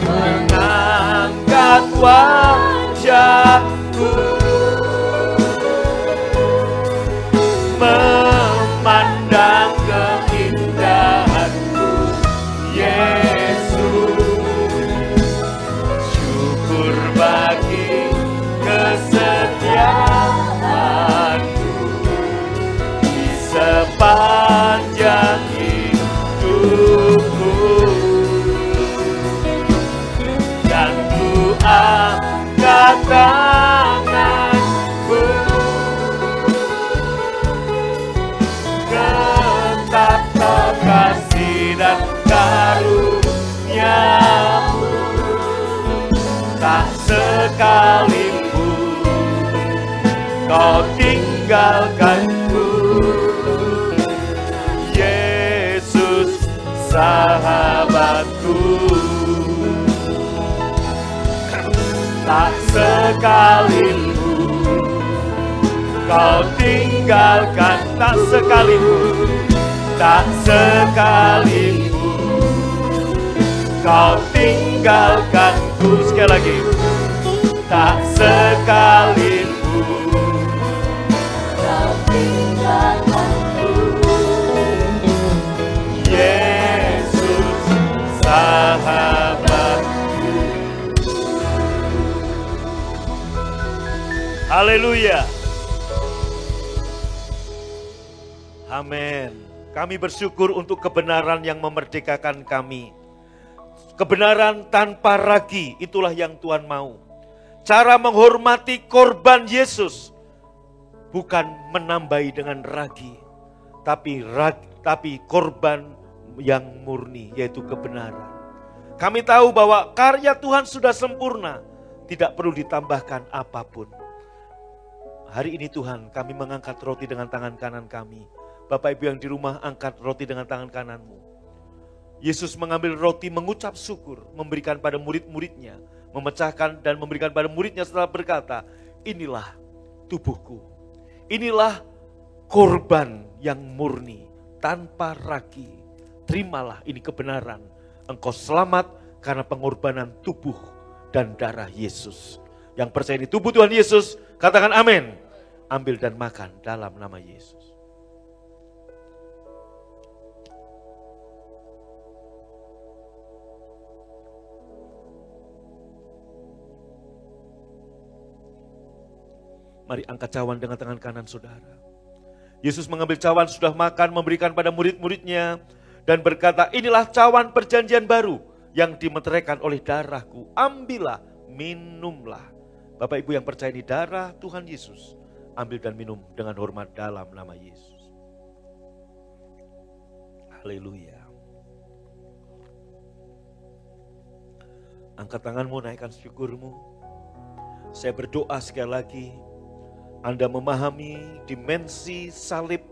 Mengangkat wajahku, memandang keindahan-Mu, Yesus. Syukur bagi kesetiaan-Mu di sepanjang hidupku, dan ku angkat tanganku, tetap kasih dan karunia-Mu, tak sekalipun kau tinggalkanku. Yesus sahabatku, tak sekalipun kau tinggalkan, tak sekalipun, tak sekalipun kau tinggalkanku. Sekali lagi, tak sekalipun kau tinggalkanku. Yesus sahabatku. Haleluya. Amin. Kami bersyukur untuk kebenaran yang memerdekakan kami. Kebenaran tanpa ragi, itulah yang Tuhan mau. Cara menghormati korban Yesus bukan menambahi dengan ragi, tapi korban yang murni, yaitu kebenaran. Kami tahu bahwa karya Tuhan sudah sempurna, tidak perlu ditambahkan apapun. Hari ini Tuhan, kami mengangkat roti dengan tangan kanan kami. Bapak Ibu yang di rumah, angkat roti dengan tangan kananmu. Yesus mengambil roti, mengucap syukur, memberikan pada murid-muridnya, memecahkan dan memberikan pada muridnya setelah berkata, inilah tubuhku, inilah korban yang murni, tanpa ragi. Terimalah ini kebenaran, engkau selamat karena pengorbanan tubuh dan darah Yesus. Yang percaya ini tubuh Tuhan Yesus, katakan amin. Ambil dan makan dalam nama Yesus. Mari angkat cawan dengan tangan kanan saudara. Yesus mengambil cawan, sudah makan, memberikan pada murid-muridnya, dan berkata, inilah cawan perjanjian baru yang dimeteraikan oleh darahku. Ambillah, minumlah. Bapak Ibu yang percaya ini darah Tuhan Yesus, ambil dan minum dengan hormat dalam nama Yesus. Haleluya. Angkat tanganmu, naikkan syukurmu. Saya berdoa sekali lagi, Anda memahami dimensi salib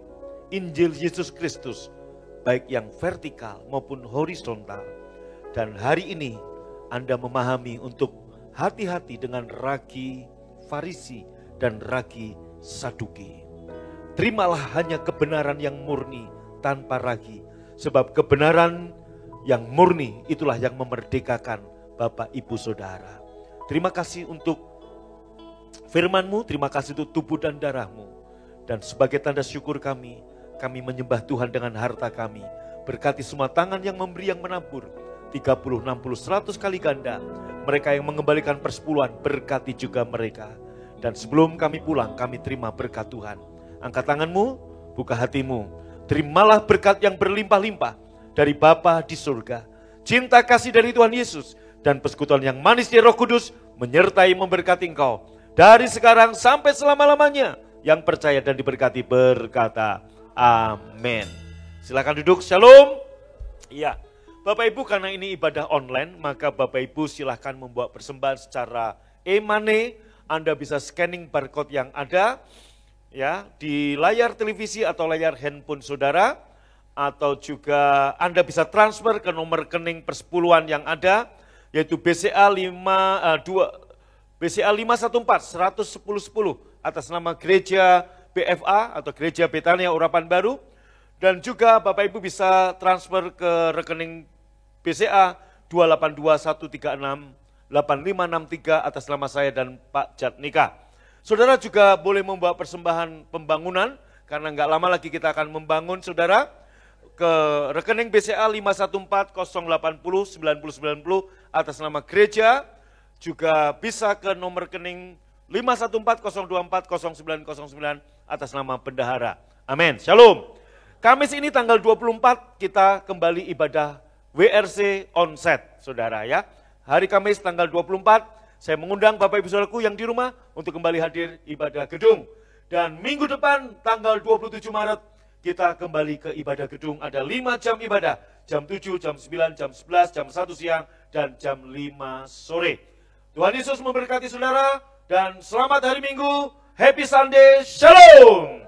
Injil Yesus Kristus, baik yang vertikal maupun horizontal. Dan hari ini Anda memahami untuk hati-hati dengan ragi Farisi dan ragi Saduki. Terimalah hanya kebenaran yang murni tanpa ragi, sebab kebenaran yang murni itulah yang memerdekakan Bapak Ibu Saudara. Terima kasih untuk firman-Mu, terima kasih untuk tubuh dan darah-Mu. Dan sebagai tanda syukur kami menyembah Tuhan dengan harta kami. Berkati semua tangan yang memberi, yang menabur 30, 60, 100 kali ganda. Mereka yang mengembalikan persepuluhan, berkati juga mereka. Dan sebelum kami pulang, kami terima berkat Tuhan. Angkat tanganmu, buka hatimu. Terimalah berkat yang berlimpah-limpah dari Bapa di surga. Cinta kasih dari Tuhan Yesus dan persekutuan yang manis dari Roh Kudus menyertai memberkati engkau. Dari sekarang sampai selama-lamanya. Yang percaya dan diberkati berkata, amin. Silakan duduk, shalom. Iya, Bapak Ibu, karena ini ibadah online, maka Bapak Ibu silakan membawa persembahan secara e-money. Anda bisa scanning barcode yang ada ya di layar televisi atau layar handphone saudara, atau juga Anda bisa transfer ke nomor rekening persepuluhan yang ada, yaitu BCA 514 110 10 atas nama Gereja BFA atau Gereja Betania Urapan Baru. Dan juga Bapak Ibu bisa transfer ke rekening BCA 28213685563 atas nama saya dan Pak Jatnika. Saudara juga boleh membawa persembahan pembangunan, karena nggak lama lagi kita akan membangun saudara, ke rekening BCA 514080990 atas nama gereja. Juga bisa ke nomor rekening 51402400909 atas nama bendahara. Amin, shalom. Kamis ini tanggal 24 kita kembali ibadah WRC onset saudara ya. Hari Kamis tanggal 24 saya mengundang Bapak Ibu Saudaraku yang di rumah untuk kembali hadir ibadah gedung. Dan minggu depan tanggal 27 Maret kita kembali ke ibadah gedung. Ada 5 jam ibadah, jam 7, jam 9, jam 11, jam 1 siang, dan jam 5 sore. Tuhan Yesus memberkati saudara dan selamat hari Minggu. Happy Sunday, Shalom.